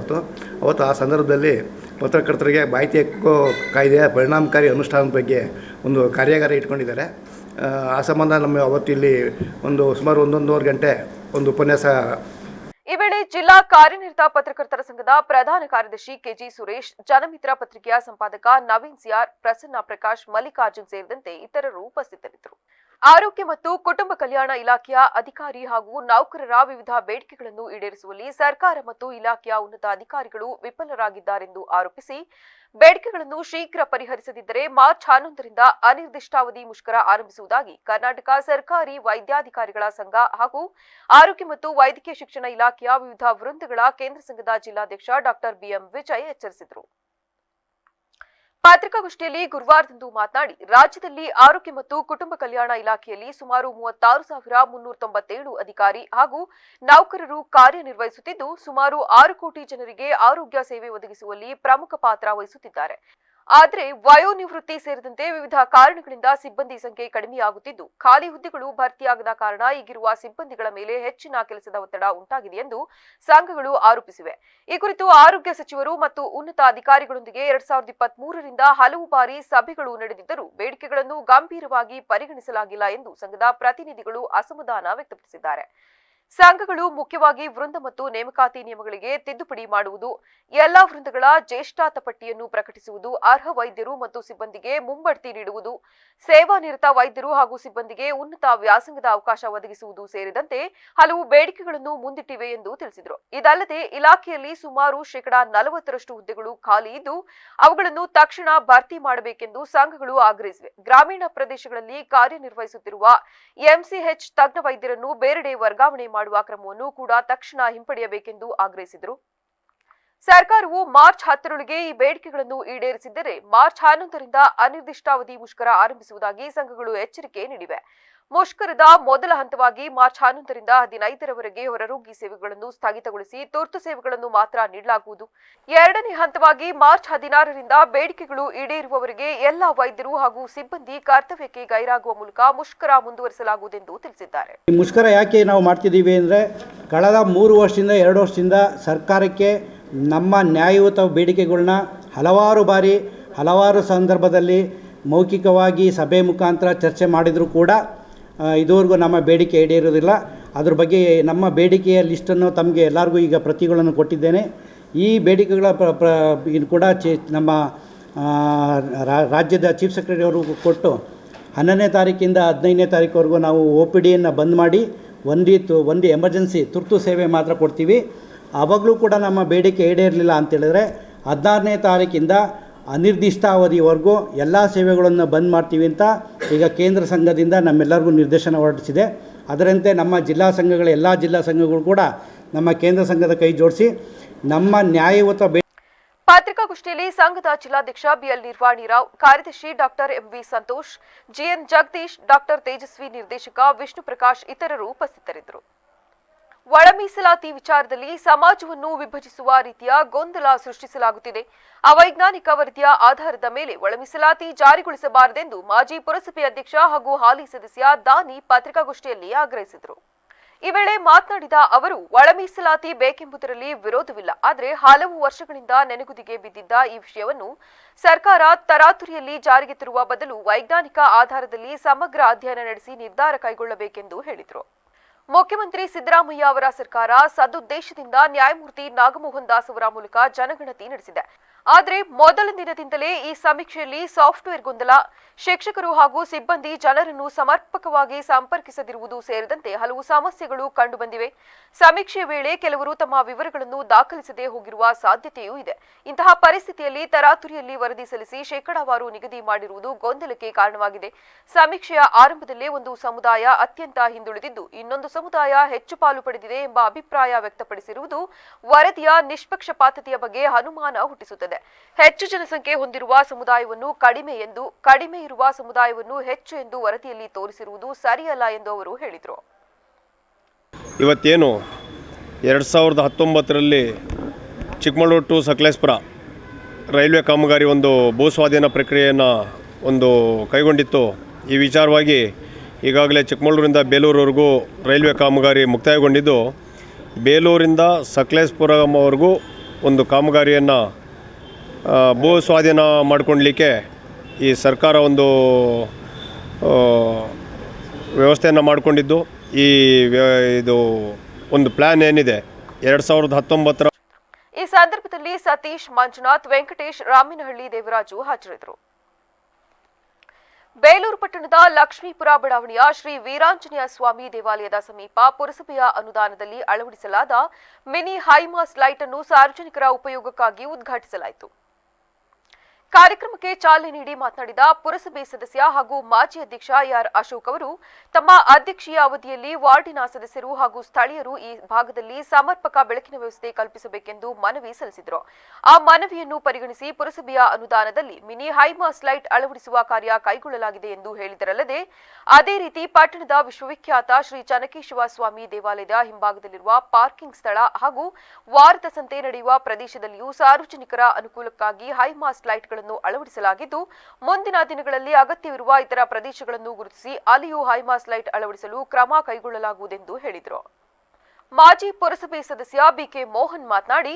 ಅವತ್ತು ಆ ಸಂದರ್ಭದಲ್ಲಿ ಪತ್ರಕರ್ತರಿಗೆ ಮಾಹಿತಿ ಹಕ್ಕು ಕಾಯ್ದೆಯ ಪರಿಣಾಮಕಾರಿ ಅನುಷ್ಠಾನದ ಬಗ್ಗೆ ಒಂದು ಕಾರ್ಯಾಗಾರ ಇಟ್ಕೊಂಡಿದ್ದಾರೆ. ಆ ಸಂಬಂಧ ನಮ್ಮ ಅವತ್ತು ಇಲ್ಲಿ ಸುಮಾರು 1.5 ಗಂಟೆ ಒಂದು ಉಪನ್ಯಾಸ. ಈ ವೇಳೆ ಜಿಲ್ಲಾ ಕಾರ್ಯನಿರತ ಪತ್ರಕರ್ತರ ಸಂಘದ ಪ್ರಧಾನ ಕಾರ್ಯದರ್ಶಿ ಕೆಜಿ ಸುರೇಶ್, ಜನಮಿತ್ರ ಪತ್ರಿಕೆಯ ಸಂಪಾದಕ ನವೀನ್ ಸಿಆರ್, ಪ್ರಸನ್ನ ಪ್ರಕಾಶ್, ಮಲ್ಲಿಕಾರ್ಜುನ್ ಸೇರಿದಂತೆ ಇತರರು ಉಪಸ್ಥಿತರಿದ್ದರು. ಆರೋಗ್ಯ ಮತ್ತು ಕುಟುಂಬ ಕಲ್ಯಾಣ ಇಲಾಖೆಯ ಅಧಿಕಾರಿ ಹಾಗೂ ನೌಕರರ ವಿವಿಧ ಬೇಡಿಕೆಗಳನ್ನು ಈಡೇರಿಸುವಲ್ಲಿ ಸರ್ಕಾರ ಮತ್ತು ಇಲಾಖೆಯ ಉನ್ನತ ಅಧಿಕಾರಿಗಳು ವಿಫಲರಾಗಿದ್ದಾರೆಂದು ಆರೋಪಿಸಿ ಬೇಡಿಕೆಗಳನ್ನು ಶೀಘ್ರ ಪರಿಹರಿಸದಿದ್ದರೆ ಮಾರ್ಚ್ 11ರಿಂದ ಅನಿರ್ದಿಷ್ಟಾವಧಿ ಮುಷ್ಕರ ಆರಂಭಿಸುವುದಾಗಿ ಕರ್ನಾಟಕ ಸರ್ಕಾರಿ ವೈದ್ಯಾಧಿಕಾರಿಗಳ ಸಂಘ ಹಾಗೂ ಆರೋಗ್ಯ ಮತ್ತು ವೈದ್ಯಕೀಯ ಶಿಕ್ಷಣ ಇಲಾಖೆಯ ವಿವಿಧ ವೃಂದಗಳ ಕೇಂದ್ರ ಸಂಘದ ಜಿಲ್ಲಾಧ್ಯಕ್ಷ ಡಾಕ್ಟರ್ ಬಿಎಂ ವಿಜಯ್ ಎಚ್ಚರಿಸಿದರು. ಪತ್ರಿಕಾಗೋಷ್ಠಿಯಲ್ಲಿ ಗುರುವಾರದಂದು ಮಾತನಾಡಿ, ರಾಜ್ಯದಲ್ಲಿ ಆರೋಗ್ಯ ಮತ್ತು ಕುಟುಂಬ ಕಲ್ಯಾಣ ಇಲಾಖೆಯಲ್ಲಿ ಸುಮಾರು 36,397 ಅಧಿಕಾರಿ ಹಾಗೂ ನೌಕರರು ಕಾರ್ಯನಿರ್ವಹಿಸುತ್ತಿದ್ದು, ಸುಮಾರು 6 ಕೋಟಿ ಜನರಿಗೆ ಆರೋಗ್ಯ ಸೇವೆ ಒದಗಿಸುವಲ್ಲಿ ಪ್ರಮುಖ ಪಾತ್ರ ವಹಿಸುತ್ತಿದ್ದಾರೆ. ಆದರೆ ವಯೋನಿವೃತ್ತಿ ಸೇರಿದಂತೆ ವಿವಿಧ ಕಾರಣಗಳಿಂದ ಸಿಬ್ಬಂದಿ ಸಂಖ್ಯೆ ಕಡಿಮೆಯಾಗುತ್ತಿದ್ದು ಖಾಲಿ ಹುದ್ದೆಗಳು ಭರ್ತಿಯಾಗದ ಕಾರಣ ಈಗಿರುವ ಸಿಬ್ಬಂದಿಗಳ ಮೇಲೆ ಹೆಚ್ಚಿನ ಕೆಲಸದ ಒತ್ತಡ ಉಂಟಾಗಿದೆ ಎಂದು ಸಂಘಗಳು ಆರೋಪಿಸಿವೆ. ಈ ಕುರಿತು ಆರೋಗ್ಯ ಸಚಿವರು ಮತ್ತು ಉನ್ನತ ಅಧಿಕಾರಿಗಳೊಂದಿಗೆ 2023ರಿಂದ ಹಲವು ಬಾರಿ ಸಭೆಗಳು ನಡೆದಿದ್ದರೂ ಬೇಡಿಕೆಗಳನ್ನು ಗಂಭೀರವಾಗಿ ಪರಿಗಣಿಸಲಾಗಿಲ್ಲ ಎಂದು ಸಂಘದ ಪ್ರತಿನಿಧಿಗಳು ಅಸಮಾಧಾನ ವ್ಯಕ್ತಪಡಿಸಿದ್ದಾರೆ. ಸಂಘಗಳು ಮುಖ್ಯವಾಗಿ ವೃಂದ ಮತ್ತು ನೇಮಕಾತಿ ನಿಯಮಗಳಿಗೆ ತಿದ್ದುಪಡಿ ಮಾಡುವುದು, ಎಲ್ಲಾ ವೃಂದಗಳ ಜ್ಯೇಷ್ಠಾತ ಪಟ್ಟಿಯನ್ನು ಪ್ರಕಟಿಸುವುದು, ಅರ್ಹ ವೈದ್ಯರು ಮತ್ತು ಸಿಬ್ಬಂದಿಗೆ ಮುಂಬಡ್ತಿ ನೀಡುವುದು, ಸೇವಾನಿರತ ವೈದ್ಯರು ಹಾಗೂ ಸಿಬ್ಬಂದಿಗೆ ಉನ್ನತ ವ್ಯಾಸಂಗದ ಅವಕಾಶ ಒದಗಿಸುವುದು ಸೇರಿದಂತೆ ಹಲವು ಬೇಡಿಕೆಗಳನ್ನು ಮುಂದಿಟ್ಟಿವೆ ಎಂದು ತಿಳಿಸಿದರು. ಇದಲ್ಲದೆ ಇಲಾಖೆಯಲ್ಲಿ ಸುಮಾರು 40% ಹುದ್ದೆಗಳು ಖಾಲಿ ಇದ್ದು ಅವುಗಳನ್ನು ತಕ್ಷಣ ಭರ್ತಿ ಮಾಡಬೇಕೆಂದು ಸಂಘಗಳು ಆಗ್ರಹಿಸಿವೆ. ಗ್ರಾಮೀಣ ಪ್ರದೇಶಗಳಲ್ಲಿ ಕಾರ್ಯನಿರ್ವಹಿಸುತ್ತಿರುವ ಎಂಸಿಎಚ್ ತಜ್ಞ ವೈದ್ಯರನ್ನು ಬೇರೆಡೆ ವರ್ಗಾವಣೆ ಮಾಡುವ ಕ್ರಮವನ್ನು ಕೂಡ ತಕ್ಷಣ ಹಿಂಪಡೆಯಬೇಕೆಂದು ಆಗ್ರಹಿಸಿದರು. ಸರ್ಕಾರವು ಮಾರ್ಚ್ 10ರೊಳಗೆ ಈ ಬೇಡಿಕೆಗಳನ್ನು ಈಡೇರಿಸಿದ್ದರೆ ಮಾರ್ಚ್ 11ರಿಂದ ಅನಿರ್ದಿಷ್ಟಾವಧಿ ಮುಷ್ಕರ ಆರಂಭಿಸುವುದಾಗಿ ಸಂಘಗಳು ಎಚ್ಚರಿಕೆ ನೀಡಿವೆ. ಮುಷ್ಕರದ ಮೊದಲ ಹಂತವಾಗಿ ಮಾರ್ಚ್ 11ರಿಂದ 15ರವರೆಗೆ ಹೊರರೋಗಿ ಸೇವೆಗಳನ್ನು ಸ್ಥಗಿತಗೊಳಿಸಿ ತುರ್ತು ಸೇವೆಗಳನ್ನು ಮಾತ್ರ ನೀಡಲಾಗುವುದು. ಎರಡನೇ ಹಂತವಾಗಿ ಮಾರ್ಚ್ 16ರಿಂದ ಬೇಡಿಕೆಗಳು ಈಡೇರುವವರೆಗೆ ಎಲ್ಲ ವೈದ್ಯರು ಹಾಗೂ ಸಿಬ್ಬಂದಿ ಕರ್ತವ್ಯಕ್ಕೆ ಗೈರಾಗುವ ಮೂಲಕ ಮುಷ್ಕರ ಮುಂದುವರಿಸಲಾಗುವುದೆಂದು ತಿಳಿಸಿದ್ದಾರೆ. ಈ ಮುಷ್ಕರ ಯಾಕೆ ನಾವು ಮಾಡ್ತಿದ್ದೀವಿ ಅಂದರೆ ಕಳೆದ 2 ವರ್ಷದಿಂದ ಸರ್ಕಾರಕ್ಕೆ ನಮ್ಮ ನ್ಯಾಯಯುತ ಬೇಡಿಕೆಗಳನ್ನ ಹಲವಾರು ಬಾರಿ ಹಲವಾರು ಸಂದರ್ಭದಲ್ಲಿ ಮೌಖಿಕವಾಗಿ ಸಭೆ ಮುಖಾಂತರ ಚರ್ಚೆ ಮಾಡಿದರೂ ಕೂಡ ಇದುವರೆಗೂ ನಮ್ಮ ಬೇಡಿಕೆ ಈಡೇರೋದಿಲ್ಲ. ಅದ್ರ ಬಗ್ಗೆ ನಮ್ಮ ಬೇಡಿಕೆಯ ಲಿಸ್ಟನ್ನು ತಮಗೆ ಎಲ್ಲರಿಗೂ ಈಗ ಪ್ರತಿಗಳನ್ನು ಕೊಟ್ಟಿದ್ದೇನೆ. ಈ ಬೇಡಿಕೆಗಳ ಕೂಡ ನಮ್ಮ ರಾಜ್ಯದ ಚೀಫ್ ಸೆಕ್ರೆಟರಿ ಅವ್ರಿಗೂ ಕೊಟ್ಟು 11ನೇ ತಾರೀಕಿಂದ 15ನೇ ತಾರೀಕುವರೆಗೂ ನಾವು OPDಯನ್ನು ಬಂದ್ ಮಾಡಿ ಒಂದು ಎಮರ್ಜೆನ್ಸಿ ತುರ್ತು ಸೇವೆ ಮಾತ್ರ ಕೊಡ್ತೀವಿ. ಆವಾಗಲೂ ಕೂಡ ನಮ್ಮ ಬೇಡಿಕೆ ಈಡೇರಲಿಲ್ಲ ಅಂತೇಳಿದ್ರೆ 16ನೇ ತಾರೀಕಿಂದ ಅನಿರ್ದಿಷ್ಟಾವಧಿವರೆಗೂ ಎಲ್ಲ ಸೇವೆಗಳನ್ನು ಬಂದ್ ಮಾಡ್ತೀವಿ ಅಂತ ಈಗ ಕೇಂದ್ರ ಸಂಘದಿಂದ ನಮ್ಮೆಲ್ಲರಿಗೂ ನಿರ್ದೇಶನ ಹೊರಡಿಸಿದೆ. ಅದರಂತೆ ನಮ್ಮ ಜಿಲ್ಲಾ ಸಂಘಗಳ ಎಲ್ಲ ಜಿಲ್ಲಾ ಸಂಘಗಳು ಕೂಡ ನಮ್ಮ ಕೇಂದ್ರ ಸಂಘದ ಕೈ ಜೋಡಿಸಿ ನಮ್ಮ ನ್ಯಾಯಯುತ ಪತ್ರಿಕಾಗೋಷ್ಠಿಯಲ್ಲಿ ಸಂಘದ ಜಿಲ್ಲಾಧ್ಯಕ್ಷ ಬಿಎಲ್ ನಿರ್ವಾಣಿರಾವ್, ಕಾರ್ಯದರ್ಶಿ doctor MV Santosh, GN Jagadish, doctor Tejaswi, ನಿರ್ದೇಶಕ ವಿಷ್ಣು ಪ್ರಕಾಶ್ ಇತರರು ಉಪಸ್ಥಿತರಿದ್ದರು. ಒಳ ಮೀಸಲಾತಿ ವಿಚಾರದಲ್ಲಿ ಸಮಾಜವನ್ನು ವಿಭಜಿಸುವ ರೀತಿಯ ಗೊಂದಲ ಸೃಷ್ಟಿಸಲಾಗುತ್ತಿದೆ. ಅವೈಜ್ಞಾನಿಕ ವರದಿಯ ಆಧಾರದ ಮೇಲೆ ಒಳ ಮೀಸಲಾತಿ ಜಾರಿಗೊಳಿಸಬಾರದೆಂದು ಮಾಜಿ ಪುರಸಭೆ ಅಧ್ಯಕ್ಷ ಹಾಗೂ ಹಾಲಿ ಸದಸ್ಯ ದಾನಿ ಪತ್ರಿಕಾಗೋಷ್ಠಿಯಲ್ಲಿ ಆಗ್ರಹಿಸಿದರು. ಈ ವೇಳೆ ಮಾತನಾಡಿದ ಅವರು, ಒಳ ಮೀಸಲಾತಿ ಬೇಕೆಂಬುದರಲ್ಲಿ ವಿರೋಧವಿಲ್ಲ. ಆದರೆ ಹಲವು ವರ್ಷಗಳಿಂದ ನೆನೆಗುದಿಗೆ ಬಿದ್ದಿದ್ದ ಈ ವಿಷಯವನ್ನು ಸರ್ಕಾರ ತರಾತುರಿಯಲ್ಲಿ ಜಾರಿಗೆ ತರುವ ಬದಲು ವೈಜ್ಞಾನಿಕ ಆಧಾರದಲ್ಲಿ ಸಮಗ್ರ ಅಧ್ಯಯನ ನಡೆಸಿ ನಿರ್ಧಾರ ಕೈಗೊಳ್ಳಬೇಕೆಂದು ಹೇಳಿದರು. ಮುಖ್ಯಮಂತ್ರಿ ಸಿದ್ದರಾಮಯ್ಯ ಅವರ ಸರ್ಕಾರ ಸದುದ್ದೇಶದಿಂದ ನ್ಯಾಯಮೂರ್ತಿ ನಾಗಮೋಹನ್ ದಾಸ್ ಅವರ ಮೂಲಕ ಜನಗಣತಿ ನಡೆಸಿದೆ. ಆದರೆ ಮೊದಲ ದಿನದಿಂದಲೇ ಈ ಸಮೀಕ್ಷೆಯಲ್ಲಿ ಸಾಫ್ಟ್ವೇರ್ ಗೊಂದಲ, ಶಿಕ್ಷಕರು ಹಾಗೂ ಸಿಬ್ಬಂದಿ ಜನರನ್ನು ಸಮರ್ಪಕವಾಗಿ ಸಂಪರ್ಕಿಸದಿರುವುದು ಸೇರಿದಂತೆ ಹಲವು ಸಮಸ್ಯೆಗಳು ಕಂಡುಬಂದಿವೆ. ಸಮೀಕ್ಷೆ ವೇಳೆ ಕೆಲವರು ತಮ್ಮ ವಿವರಗಳನ್ನು ದಾಖಲಿಸದೆ ಹೋಗಿರುವ ಸಾಧ್ಯತೆಯೂ ಇದೆ. ಇಂತಹ ಪರಿಸ್ಥಿತಿಯಲ್ಲಿ ತರಾತುರಿಯಲ್ಲಿ ವರದಿ ಸಲ್ಲಿಸಿ ಶೇಕಡಾವಾರು ನಿಗದಿ ಮಾಡಿರುವುದು ಗೊಂದಲಕ್ಕೆ ಕಾರಣವಾಗಿದೆ. ಸಮೀಕ್ಷೆಯ ಆರಂಭದಲ್ಲೇ ಒಂದು ಸಮುದಾಯ ಅತ್ಯಂತ ಹಿಂದುಳಿದಿದ್ದು ಇನ್ನೊಂದು ಸಮುದಾಯ ಹೆಚ್ಚು ಪಾಲು ಪಡೆದಿದೆ ಎಂಬ ಅಭಿಪ್ರಾಯ ವ್ಯಕ್ತಪಡಿಸಿರುವುದು ವರದಿಯ ನಿಷ್ಪಕ್ಷಪಾತತೆಯ ಬಗ್ಗೆ ಅನುಮಾನ ಹುಟ್ಟಿಸುತ್ತದೆ. ಹೆಚ್ಚು ಜನಸಂಖ್ಯೆ ಹೊಂದಿರುವ ಸಮುದಾಯವನ್ನು ಕಡಿಮೆ ಎಂದು, ಕಡಿಮೆ ಇರುವ ಸಮುದಾಯವನ್ನು ಹೆಚ್ಚು ಎಂದು ವರದಿಯಲ್ಲಿ ತೋರಿಸಿರುವುದು ಸರಿಯಲ್ಲ ಎಂದು ಅವರು ಹೇಳಿದರು. ಇವತ್ತೇನು 2019ರಲ್ಲಿ ಚಿಕ್ಕಮಗಳೂರು ಟು ಸಕಲೇಶಪುರ ರೈಲ್ವೆ ಕಾಮಗಾರಿ ಒಂದು ಭೂಸ್ವಾಧೀನ ಪ್ರಕ್ರಿಯೆಯನ್ನು ಕೈಗೊಂಡಿತ್ತು. ಈ ವಿಚಾರವಾಗಿ ಈಗಾಗಲೇ ಚಿಕ್ಕಮಗಳೂರಿಂದ ಬೇಲೂರವರೆಗೂ ರೈಲ್ವೆ ಕಾಮಗಾರಿ ಮುಕ್ತಾಯಗೊಂಡಿದ್ದು, ಬೇಲೂರಿಂದ ಸಕಲೇಶಪುರವರೆಗೂ ಒಂದು ಕಾಮಗಾರಿಯನ್ನು ಭೂ ಸ್ವಾಧೀನ ಮಾಡಿಕೊಳ್ಳಲಿಕ್ಕೆ ಈ ಸರ್ಕಾರ ಒಂದು ವ್ಯವಸ್ಥೆಯನ್ನು ಮಾಡಿಕೊಂಡಿದ್ದು. ಇದು ಒಂದು ಪ್ಲ್ಯಾನ್ ಏನಿದೆ 2019ರ. ಈ ಸಂದರ್ಭದಲ್ಲಿ ಸತೀಶ್, ಮಂಜುನಾಥ್, ವೆಂಕಟೇಶ್, ರಾಮಿನಹಳ್ಳಿ, ದೇವರಾಜು ಹಾಜರಿದ್ದರು. ಬೇಲೂರು ಪಟ್ಟಣದ ಲಕ್ಷ್ಮೀಪುರ ಬಡಾವಣೆಯ ಶ್ರೀ ವೀರಾಂಜನೇಯ ಸ್ವಾಮಿ ದೇವಾಲಯದ ಸಮೀಪ ಪುರಸಭೆಯ ಅನುದಾನದಲ್ಲಿ ಅಳವಡಿಸಲಾದ ಮಿನಿ ಹೈಮಾಸ್ ಲೈಟ್ ಅನ್ನು ಸಾರ್ವಜನಿಕರ ಉಪಯೋಗಕ್ಕಾಗಿ ಉದ್ಘಾಟಿಸಲಾಯಿತು. ಕಾರ್ಯಕ್ರಮಕ್ಕೆ ಚಾಲನೆ ನೀಡಿ ಮಾತನಾಡಿದ ಪುರಸಭೆ ಸದಸ್ಯ ಹಾಗೂ ಮಾಜಿ ಅಧ್ಯಕ್ಷ ಆರ್ ಅಶೋಕ್ ಅವರು, ತಮ್ಮ ಅಧ್ಯಕ್ಷೀಯ ಅವಧಿಯಲ್ಲಿ ವಾರ್ಡಿನ ಸದಸ್ಯರು ಹಾಗೂ ಸ್ಥಳೀಯರು ಈ ಭಾಗದಲ್ಲಿ ಸಮರ್ಪಕ ಬೆಳಕಿನ ವ್ಯವಸ್ಥೆ ಕಲ್ಪಿಸಬೇಕೆಂದು ಮನವಿ ಸಲ್ಲಿಸಿದರು. ಆ ಮನವಿಯನ್ನು ಪರಿಗಣಿಸಿ ಪುರಸಭೆಯ ಅನುದಾನದಲ್ಲಿ ಮಿನಿ ಹೈಮಾಸ್ ಲೈಟ್ ಅಳವಡಿಸುವ ಕಾರ್ಯ ಕೈಗೊಳ್ಳಲಾಗಿದೆ ಎಂದು ಹೇಳಿದರಲ್ಲದೆ, ಅದೇ ರೀತಿ ಪಟ್ಟಣದ ವಿಶ್ವವಿಖ್ಯಾತ ಶ್ರೀ ಚನ್ನಕೇಶವ ಸ್ವಾಮಿ ದೇವಾಲಯದ ಹಿಂಭಾಗದಲ್ಲಿರುವ ಪಾರ್ಕಿಂಗ್ ಸ್ಥಳ ಹಾಗೂ ವಾರದ ಸಂತೆ ನಡೆಯುವ ಪ್ರದೇಶದಲ್ಲಿಯೂ ಸಾರ್ವಜನಿಕರ ಅನುಕೂಲಕ್ಕಾಗಿ ಹೈಮಾಸ್ ಲೈಟ್ಗಳನ್ನು ಲೈಟ್ಗಳನ್ನು ಅಳವಡಿಸಲಾಗಿದ್ದು, ಮುಂದಿನ ದಿನಗಳಲ್ಲಿ ಅಗತ್ಯವಿರುವ ಇತರ ಪ್ರದೇಶಗಳನ್ನು ಗುರುತಿಸಿ ಅಲ್ಲಿಯೂ ಹೈಮಾಸ್ಟ್ ಲೈಟ್ ಅಳವಡಿಸಲು ಕ್ರಮ ಕೈಗೊಳ್ಳಲಾಗುವುದೆಂದು ಹೇಳಿದರು. ಮಾಜಿ ಪುರಸಭೆ ಸದಸ್ಯ ಬಿಕೆ ಮೋಹನ್ ಮಾತನಾಡಿ,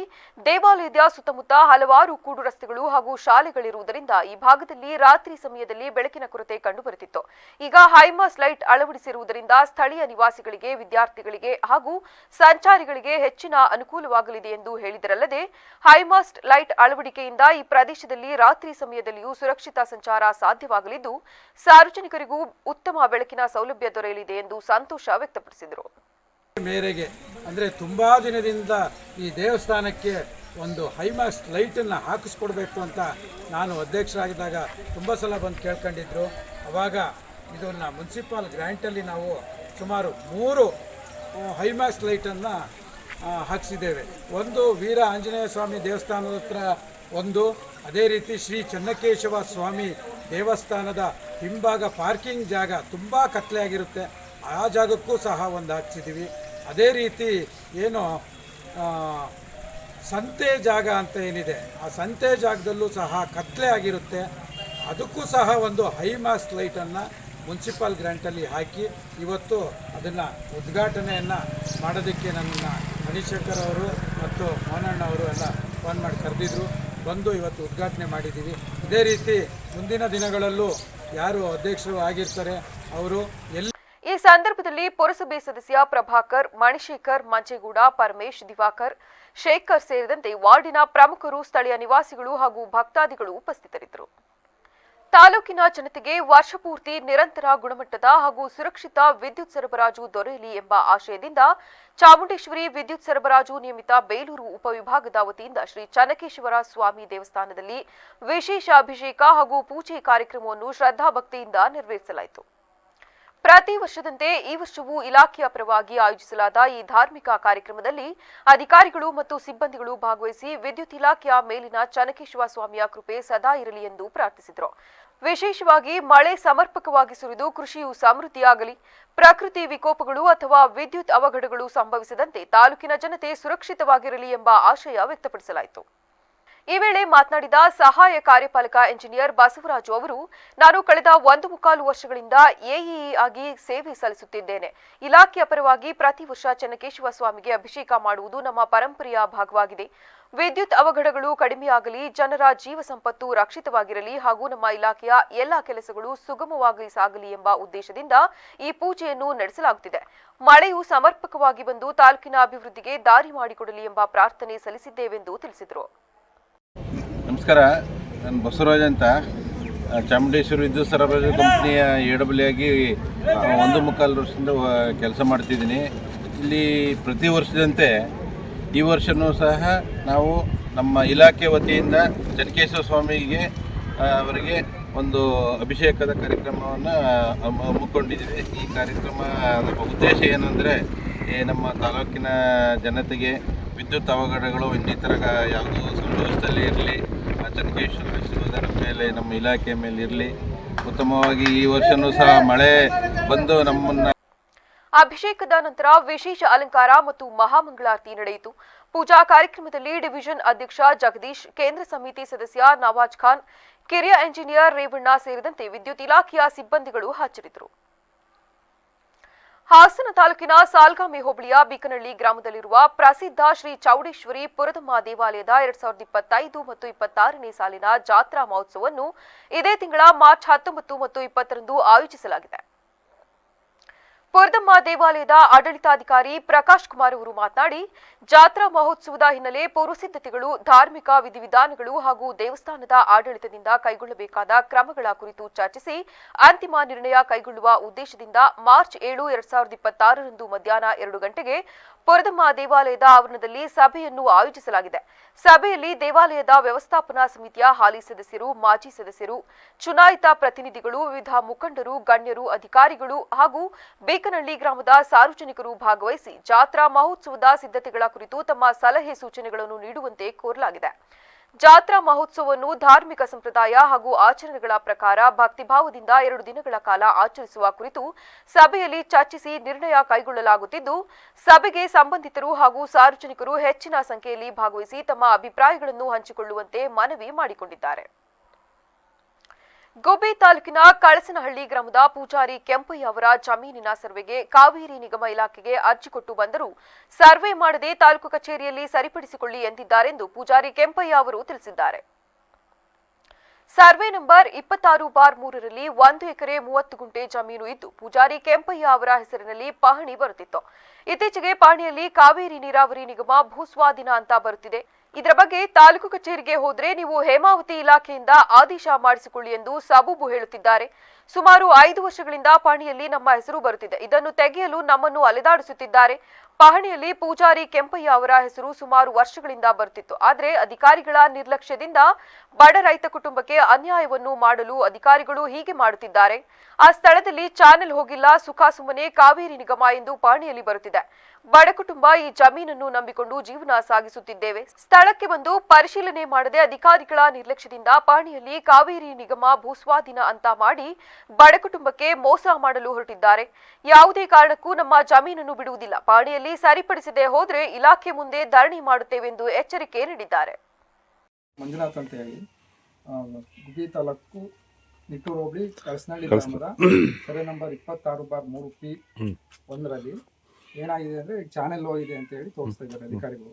ದೇವಾಲಯದ ಸುತ್ತಮುತ್ತ ಹಲವಾರು ಕೂಡು ರಸ್ತೆಗಳು ಹಾಗೂ ಶಾಲೆಗಳಿರುವುದರಿಂದ ಈ ಭಾಗದಲ್ಲಿ ರಾತ್ರಿ ಸಮಯದಲ್ಲಿ ಬೆಳಕಿನ ಕೊರತೆ ಕಂಡುಬರುತ್ತಿತ್ತು. ಈಗ ಹೈಮಾಸ್ಟ್ ಲೈಟ್ ಅಳವಡಿಸಿರುವುದರಿಂದ ಸ್ಥಳೀಯ ನಿವಾಸಿಗಳಿಗೆ, ವಿದ್ಯಾರ್ಥಿಗಳಿಗೆ ಹಾಗೂ ಸಂಚಾರಿಗಳಿಗೆ ಹೆಚ್ಚಿನ ಅನುಕೂಲವಾಗಲಿದೆ ಎಂದು ಹೇಳಿದರಲ್ಲದೆ, ಹೈಮಾಸ್ಟ್ ಲೈಟ್ ಅಳವಡಿಕೆಯಿಂದ ಈ ಪ್ರದೇಶದಲ್ಲಿ ರಾತ್ರಿ ಸಮಯದಲ್ಲಿಯೂ ಸುರಕ್ಷಿತ ಸಂಚಾರ ಸಾಧ್ಯವಾಗಲಿದ್ದು, ಸಾರ್ವಜನಿಕರಿಗೂ ಉತ್ತಮ ಬೆಳಕಿನ ಸೌಲಭ್ಯ ದೊರೆಯಲಿದೆ ಎಂದು ಸಂತೋಷ ವ್ಯಕ್ತಪಡಿಸಿದರು. ಮೇರೆಗೆ ಅಂದರೆ ತುಂಬ ದಿನದಿಂದ ಈ ದೇವಸ್ಥಾನಕ್ಕೆ ಒಂದು ಹೈಮಾಸ್ಟ್ ಲೈಟನ್ನು ಹಾಕಿಸ್ಕೊಡ್ಬೇಕು ಅಂತ ನಾನು ಅಧ್ಯಕ್ಷರಾಗಿದ್ದಾಗ ತುಂಬ ಸಲ ಬಂದು ಕೇಳ್ಕೊಂಡಿದ್ರು. ಆವಾಗ ಇದನ್ನು ಮುನ್ಸಿಪಲ್ ಗ್ರ್ಯಾಂಟಲ್ಲಿ ನಾವು ಸುಮಾರು 3 ಹೈಮಾಸ್ಟ್ ಲೈಟನ್ನು ಹಾಕಿಸಿದ್ದೇವೆ. ಒಂದು ವೀರ ಆಂಜನೇಯ ಸ್ವಾಮಿ ದೇವಸ್ಥಾನದ ಹತ್ರ ಒಂದು, ಅದೇ ರೀತಿ ಶ್ರೀ ಚೆನ್ನಕೇಶವ ಸ್ವಾಮಿ ದೇವಸ್ಥಾನದ ಹಿಂಭಾಗ ಪಾರ್ಕಿಂಗ್ ಜಾಗ ತುಂಬ ಕತ್ತಲೆಯಾಗಿರುತ್ತೆ, ಆ ಜಾಗಕ್ಕೂ ಸಹ ಒಂದು ಹಾಕ್ಸಿದ್ದೀವಿ. ಅದೇ ರೀತಿ ಏನು ಸಂತೆ ಜಾಗ ಅಂತ ಏನಿದೆ, ಆ ಸಂತೆ ಜಾಗದಲ್ಲೂ ಸಹ ಕತ್ತಲೆ ಆಗಿರುತ್ತೆ, ಅದಕ್ಕೂ ಸಹ ಒಂದು ಹೈಮಾಸ್ಟ್ ಲೈಟನ್ನು ಮುನ್ಸಿಪಲ್ ಗ್ರ್ಯಾಂಟಲ್ಲಿ ಹಾಕಿ ಇವತ್ತು ಅದನ್ನು ಉದ್ಘಾಟನೆಯನ್ನು ಮಾಡೋದಕ್ಕೆ ನನ್ನನ್ನು ಮಣಿಶೇಖರ್ ಅವರು ಮತ್ತು ಮೋಹನಣ್ಣ ಅವರು ಎಲ್ಲ ಫೋನ್ ಮಾಡಿ ಕರೆದಿದ್ರು, ಬಂದು ಇವತ್ತು ಉದ್ಘಾಟನೆ ಮಾಡಿದ್ದೀವಿ. ಇದೇ ರೀತಿ ಮುಂದಿನ ದಿನಗಳಲ್ಲೂ ಯಾರು ಅಧ್ಯಕ್ಷರು ಆಗಿರ್ತಾರೆ ಅವರು ಈ ಸಂದರ್ಭದಲ್ಲಿ ಪುರಸಭೆ ಸದಸ್ಯ ಪ್ರಭಾಕರ್, ಮಣಿಶೇಖರ್, ಮಂಚೇಗೌಡ, ಪರಮೇಶ್, ದಿವಾಕರ್, ಶೇಖರ್ ಸೇರಿದಂತೆ ವಾರ್ಡಿನ ಪ್ರಮುಖರು, ಸ್ಥಳೀಯ ನಿವಾಸಿಗಳು ಹಾಗೂ ಭಕ್ತಾದಿಗಳು ಉಪಸ್ಥಿತರಿದ್ದರು. ತಾಲೂಕಿನ ಜನತೆಗೆ ವರ್ಷಪೂರ್ತಿ ನಿರಂತರ ಗುಣಮಟ್ಟದ ಹಾಗೂ ಸುರಕ್ಷಿತ ವಿದ್ಯುತ್ ಸರಬರಾಜು ದೊರೆಯಲಿ ಎಂಬ ಆಶಯದಿಂದ ಚಾಮುಂಡೇಶ್ವರಿ ವಿದ್ಯುತ್ ಸರಬರಾಜು ನಿಯಮಿತ ಬೇಲೂರು ಉಪವಿಭಾಗದ ವತಿಯಿಂದ ಶ್ರೀ ಚನ್ನಕೇಶವರ ಸ್ವಾಮಿ ದೇವಸ್ಥಾನದಲ್ಲಿ ವಿಶೇಷ ಅಭಿಷೇಕ ಹಾಗೂ ಪೂಜೆ ಕಾರ್ಯಕ್ರಮವನ್ನು ಶ್ರದ್ಧಾಭಕ್ತಿಯಿಂದ ನೆರವೇರಿಸಲಾಯಿತು. ಪ್ರತಿ ವರ್ಷದಂತೆ ಈ ವರ್ಷವೂ ಇಲಾಖೆಯ ಪರವಾಗಿ ಆಯೋಜಿಸಲಾದ ಈ ಧಾರ್ಮಿಕ ಕಾರ್ಯಕ್ರಮದಲ್ಲಿ ಅಧಿಕಾರಿಗಳು ಮತ್ತು ಸಿಬ್ಬಂದಿಗಳು ಭಾಗವಹಿಸಿ ವಿದ್ಯುತ್ ಇಲಾಖೆಯ ಮೇಲಿನ ಚನ್ನಕೇಶವ ಸ್ವಾಮಿಯ ಕೃಪೆ ಸದಾ ಇರಲಿ ಎಂದು ಪ್ರಾರ್ಥಿಸಿದರು. ವಿಶೇಷವಾಗಿ ಮಳೆ ಸಮರ್ಪಕವಾಗಿ ಸುರಿದು ಕೃಷಿಯು ಸಮೃದ್ಧಿಯಾಗಲಿ, ಪ್ರಕೃತಿ ವಿಕೋಪಗಳು ಅಥವಾ ವಿದ್ಯುತ್ ಅವಘಡಗಳು ಸಂಭವಿಸದಂತೆ ತಾಲೂಕಿನ ಜನತೆ ಸುರಕ್ಷಿತವಾಗಿರಲಿ ಎಂಬ ಆಶಯ ವ್ಯಕ್ತಪಡಿಸಲಾಯಿತು. ಈ ವೇಳೆ ಮಾತನಾಡಿದ ಸಹಾಯ ಕಾರ್ಯಪಾಲಕ ಎಂಜಿನಿಯರ್ ಬಸವರಾಜು ಅವರು, ನಾನು ಕಳೆದ 1.25 ವರ್ಷಗಳಿಂದ ಎಇಇ ಆಗಿ ಸೇವೆ ಸಲ್ಲಿಸುತ್ತಿದ್ದೇನೆ. ಇಲಾಖೆಯ ಪರವಾಗಿ ಪ್ರತಿ ವರ್ಷ ಚನ್ನಕೇಶವ ಸ್ವಾಮಿಗೆ ಅಭಿಷೇಕ ಮಾಡುವುದು ನಮ್ಮ ಪರಂಪರೆಯ ಭಾಗವಾಗಿದೆ. ವಿದ್ಯುತ್ ಅವಘಡಗಳು ಕಡಿಮೆಯಾಗಲಿ, ಜನರ ಜೀವ ಸಂಪತ್ತು ರಕ್ಷಿತವಾಗಿರಲಿ ಹಾಗೂ ನಮ್ಮ ಇಲಾಖೆಯ ಎಲ್ಲ ಕೆಲಸಗಳು ಸುಗಮವಾಗಿ ಸಾಗಲಿ ಎಂಬ ಉದ್ದೇಶದಿಂದ ಈ ಪೂಜೆಯನ್ನು ನಡೆಸಲಾಗುತ್ತಿದೆ. ಮಳೆಯು ಸಮರ್ಪಕವಾಗಿ ಬಂದು ತಾಲೂಕಿನ ಅಭಿವೃದ್ಧಿಗೆ ದಾರಿ ಮಾಡಿಕೊಡಲಿ ಎಂಬ ಪ್ರಾರ್ಥನೆ ಸಲ್ಲಿಸಿದ್ದೇವೆಂದು ತಿಳಿಸಿದರು. ನಮಸ್ಕಾರ, ನಾನು ಬಸವರಾಜ್ ಅಂತ ಚಾಮುಂಡೇಶ್ವರಿ ವಿದ್ಯುತ್ ಸರಬರಾಜು ಕಂಪ್ನಿಯ AWA ಆಗಿ 1.25 ವರ್ಷದಿಂದ ಕೆಲಸ ಮಾಡ್ತಿದ್ದೀನಿ. ಇಲ್ಲಿ ಪ್ರತಿ ವರ್ಷದಂತೆ ಈ ವರ್ಷವೂ ಸಹ ನಾವು ನಮ್ಮ ಇಲಾಖೆ ವತಿಯಿಂದ ಚನ್ನಕೇಶವ ಸ್ವಾಮಿಗೆ ಅವರಿಗೆ ಒಂದು ಅಭಿಷೇಕದ ಕಾರ್ಯಕ್ರಮವನ್ನು ಹಮ್ಮಿಕೊಂಡಿದ್ದೀವಿ. ಈ ಕಾರ್ಯಕ್ರಮದ ಉದ್ದೇಶ ಏನಂದರೆ ನಮ್ಮ ತಾಲೂಕಿನ ಜನತೆಗೆ ವಿದ್ಯುತ್ ಅವಘಡಗಳು ಇನ್ನಿತರ ಯಾವುದು ಸಂಭವಿಸದಲ್ಲಿ ಇರಲಿ, ಚನ್ನಕೇಶ್ವರ ಆಶೀರ್ವಾದ ಮೇಲೆ ನಮ್ಮ ಇಲಾಖೆ ಮೇಲೆ ಇರಲಿ. ಉತ್ತಮವಾಗಿ ಈ ವರ್ಷವೂ ಸಹ ಮಳೆ ಬಂದು ನಮ್ಮನ್ನು ಅಭಿಷೇಕದ ನಂತರ ವಿಶೇಷ ಅಲಂಕಾರ ಮತ್ತು ಮಹಾಮಂಗಳಾರತಿ ನಡೆಯಿತು. ಪೂಜಾ ಕಾರ್ಯಕ್ರಮದಲ್ಲಿ ಡಿವಿಷನ್ ಅಧ್ಯಕ್ಷ ಜಗದೀಶ್, ಕೇಂದ್ರ ಸಮಿತಿ ಸದಸ್ಯ ನವಾಜ್ ಖಾನ್, ಕಿರಿಯ ಎಂಜಿನಿಯರ್ ರೇವಣ್ಣ ಸೇರಿದಂತೆ ವಿದ್ಯುತ್ ಇಲಾಖೆಯ ಸಿಬ್ಬಂದಿಗಳು ಹಾಜರಿದ್ದರು. ಹಾಸನ ತಾಲೂಕಿನ ಸಾಲ್ಗಾಮಿ ಹೋಬಳಿಯ ಬೀಕನಹಳ್ಳಿ ಗ್ರಾಮದಲ್ಲಿರುವ ಪ್ರಸಿದ್ಧ ಶ್ರೀ ಚೌಡೇಶ್ವರಿ ಪುರದಮ್ಮ ದೇವಾಲಯದ 2025 ಮತ್ತು 26ನೇ ಸಾಲಿನ ಜಾತ್ರಾ ಮಹೋತ್ಸವವನ್ನು ಇದೇ ತಿಂಗಳ ಮಾರ್ಚ್ 19 ಮತ್ತು 20ರಂದು ಆಯೋಜಿಸಲಾಗಿದೆ. ಪುರದಮ್ಮ ದೇವಾಲಯದ ಆಡಳಿತಾಧಿಕಾರಿ ಪ್ರಕಾಶ್ ಕುಮಾರ್ ಅವರು ಮಾತನಾಡಿ, ಜಾತ್ರಾ ಮಹೋತ್ಸವದ ಹಿನ್ನೆಲೆ ಪೂರ್ವಸಿದ್ಧತೆಗಳು, ಧಾರ್ಮಿಕ ವಿಧಿವಿಧಾನಗಳು ಹಾಗೂ ದೇವಸ್ಥಾನದ ಆಡಳಿತದಿಂದ ಕೈಗೊಳ್ಳಬೇಕಾದ ಕ್ರಮಗಳ ಕುರಿತು ಚರ್ಚಿಸಿ ಅಂತಿಮ ನಿರ್ಣಯ ಕೈಗೊಳ್ಳುವ ಉದ್ದೇಶದಿಂದ ಮಾರ್ಚ್ 7, 2026ರಂದು ಮಧ್ಯಾಹ್ನ 2 ಗಂಟೆಗೆ ಪುರದಮ್ಮ ದೇವಾಲಯದ ಆವರಣದಲ್ಲಿ ಸಭೆಯನ್ನು ಆಯೋಜಿಸಲಾಗಿದೆ. ಸಭೆಯಲ್ಲಿ ದೇವಾಲಯದ ವ್ಯವಸ್ಥಾಪನಾ ಸಮಿತಿಯ ಹಾಲಿ ಸದಸ್ಯರು, ಮಾಜಿ ಸದಸ್ಯರು, ಚುನಾಯಿತ ಪ್ರತಿನಿಧಿಗಳು, ವಿವಿಧ ಮುಖಂಡರು, ಗಣ್ಯರು, ಅಧಿಕಾರಿಗಳು ಹಾಗೂ ಬೀಕನಹಳ್ಳಿ ಗ್ರಾಮದ ಸಾರ್ವಜನಿಕರು ಭಾಗವಹಿಸಿ ಜಾತ್ರಾ ಮಹೋತ್ಸವದ ಸಿದ್ಧತೆಗಳ ಕುರಿತು ತಮ್ಮ ಸಲಹೆ ಸೂಚನೆಗಳನ್ನು ನೀಡುವಂತೆ ಕೋರಲಾಗಿದೆ. ಜಾತ್ರಾ ಮಹೋತ್ಸವವನ್ನು ಧಾರ್ಮಿಕ ಸಂಪ್ರದಾಯ ಹಾಗೂ ಆಚರಣೆಗಳ ಪ್ರಕಾರ ಭಕ್ತಿಭಾವದಿಂದ 2 ದಿನಗಳ ಕಾಲ ಆಚರಿಸುವ ಕುರಿತು ಸಭೆಯಲ್ಲಿ ಚರ್ಚಿಸಿ ನಿರ್ಣಯ ಕೈಗೊಳ್ಳಲಾಗುತ್ತಿದ್ದು, ಸಭೆಗೆ ಸಂಬಂಧಿತರು ಹಾಗೂ ಸಾರ್ವಜನಿಕರು ಹೆಚ್ಚಿನ ಸಂಖ್ಯೆಯಲ್ಲಿ ಭಾಗವಹಿಸಿ ತಮ್ಮ ಅಭಿಪ್ರಾಯಗಳನ್ನು ಹಂಚಿಕೊಳ್ಳುವಂತೆ ಮನವಿ ಮಾಡಿಕೊಂಡಿದ್ದಾರೆ. ಗುಬ್ಬಿ ತಾಲೂಕಿನ ಕಳಸನಹಳ್ಳಿ ಗ್ರಾಮದ ಪೂಜಾರಿ ಕೆಂಪಯ್ಯ ಅವರ ಜಮೀನಿನ ಸರ್ವೆಗೆ ಕಾವೇರಿ ನಿಗಮ ಇಲಾಖೆಗೆ ಅರ್ಜಿ ಕೊಟ್ಟು ಬಂದರೂ ಸರ್ವೆ ಮಾಡದೆ ತಾಲೂಕು ಕಚೇರಿಯಲ್ಲಿ ಸರಿಪಡಿಸಿಕೊಳ್ಳಿ ಎಂದಿದ್ದಾರೆಂದು ಪೂಜಾರಿ ಕೆಂಪಯ್ಯ ಅವರು ತಿಳಿಸಿದ್ದಾರೆ. ಸರ್ವೆ ನಂಬರ್ 26/3ರಲ್ಲಿ 1 ಎಕರೆ 30 ಗುಂಟೆ ಜಮೀನು ಇದ್ದು ಪೂಜಾರಿ ಕೆಂಪಯ್ಯ ಅವರ ಹೆಸರಿನಲ್ಲಿ ಪಹಣಿ ಬರುತ್ತಿತ್ತು. ಇತ್ತೀಚೆಗೆ ಪಹಣಿಯಲ್ಲಿ ಕಾವೇರಿ ನೀರಾವರಿ ನಿಗಮ ಭೂಸ್ವಾಧೀನ ಅಂತ ಬರುತ್ತಿದೆ. ಇದರ ಬಗ್ಗೆ ತಾಲೂಕು ಕಚೇರಿಗೆ ಹೋದ್ರೆ ನೀವು ಹೇಮಾವತಿ ಇಲಾಖೆಯಿಂದ ಆದೇಶ ಮಾಡಿಸಿಕೊಳ್ಳಿ ಎಂದು ಸಬೂಬು ಹೇಳುತ್ತಿದ್ದಾರೆ. ಸುಮಾರು 5 ವರ್ಷಗಳಿಂದ ಪಹಣಿಯಲ್ಲಿ ನಮ್ಮ ಹೆಸರು ಬರುತ್ತಿದೆ. ಇದನ್ನು ತೆಗೆಯಲು ನಮ್ಮನ್ನು ಅಲೆದಾಡಿಸುತ್ತಿದ್ದಾರೆ. ಪಹಣಿಯಲ್ಲಿ ಪೂಜಾರಿ ಕೆಂಪಯ್ಯ ಅವರ ಹೆಸರು ಸುಮಾರು ವರ್ಷಗಳಿಂದ ಬರುತ್ತಿತ್ತು. ಆದರೆ ಅಧಿಕಾರಿಗಳ ನಿರ್ಲಕ್ಷ್ಯದಿಂದ ಬಡ ರೈತ ಕುಟುಂಬಕ್ಕೆ ಅನ್ಯಾಯವನ್ನು ಮಾಡಲು ಅಧಿಕಾರಿಗಳು ಹೀಗೆ ಮಾಡುತ್ತಿದ್ದಾರೆ. ಆ ಸ್ಥಳದಲ್ಲಿ ಚಾನೆಲ್ ಹೋಗಿಲ್ಲ, ಸುಖಾಸುಮ್ಮನೆ ಕಾವೇರಿ ನಿಗಮ ಎಂದು ಪಹಣಿಯಲ್ಲಿ ಬರುತ್ತಿದೆ. ಬಡ ಕುಟುಂಬ ಈ ಜಮೀನನ್ನು ನಂಬಿಕೊಂಡು ಜೀವನ ಸಾಗಿಸುತ್ತಿದ್ದೇವೆ. ಸ್ಥಳಕ್ಕೆ ಬಂದು ಪರಿಶೀಲನೆ ಮಾಡದೆ ಅಧಿಕಾರಿಗಳ ನಿರ್ಲಕ್ಷ್ಯದಿಂದ ಪಹಣಿಯಲ್ಲಿ ಕಾವೇರಿ ನಿಗಮ ಭೂಸ್ವಾಧೀನ ಅಂತ ಮಾಡಿ ಬಡ ಕುಟುಂಬಕ್ಕೆ ಮೋಸ ಮಾಡಲು ಹೊರಟಿದ್ದಾರೆ. ಯಾವುದೇ ಕಾರಣಕ್ಕೂ ನಮ್ಮ ಜಮೀನನ್ನು ಬಿಡುವುದಿಲ್ಲ. ಪಹಣಿಯಲ್ಲಿ ಸರಿಪಡಿಸದೆ ಹೋದ್ರೆ ಇಲಾಖೆ ಮುಂದೆ ಧರಣಿ ಮಾಡುತ್ತೇವೆಂದು ಎಚ್ಚರಿಕೆ ನೀಡಿದ್ದಾರೆ. ಮಂಜುನಾಥ್ ಅಂತ ಹೇಳಿ ಗುಬ್ಬಿ ತಾಲೂಕು ನಿಟ್ಟೂರು ಹೋಬಳಿ ಕಳಸನಹಳ್ಳಿ ಗ್ರಾಮದ ಸರ್ವೆ ನಂಬರ್ 26/3P1ರಲ್ಲಿ ಏನಾಗಿದೆ ಅಂದ್ರೆ ಚಾನೆಲ್ ಹೋಗಿದೆ ಅಂತ ಹೇಳಿ ತೋರಿಸ್ತಾ ಇದ್ದಾರೆ ಅಧಿಕಾರಿಗಳು.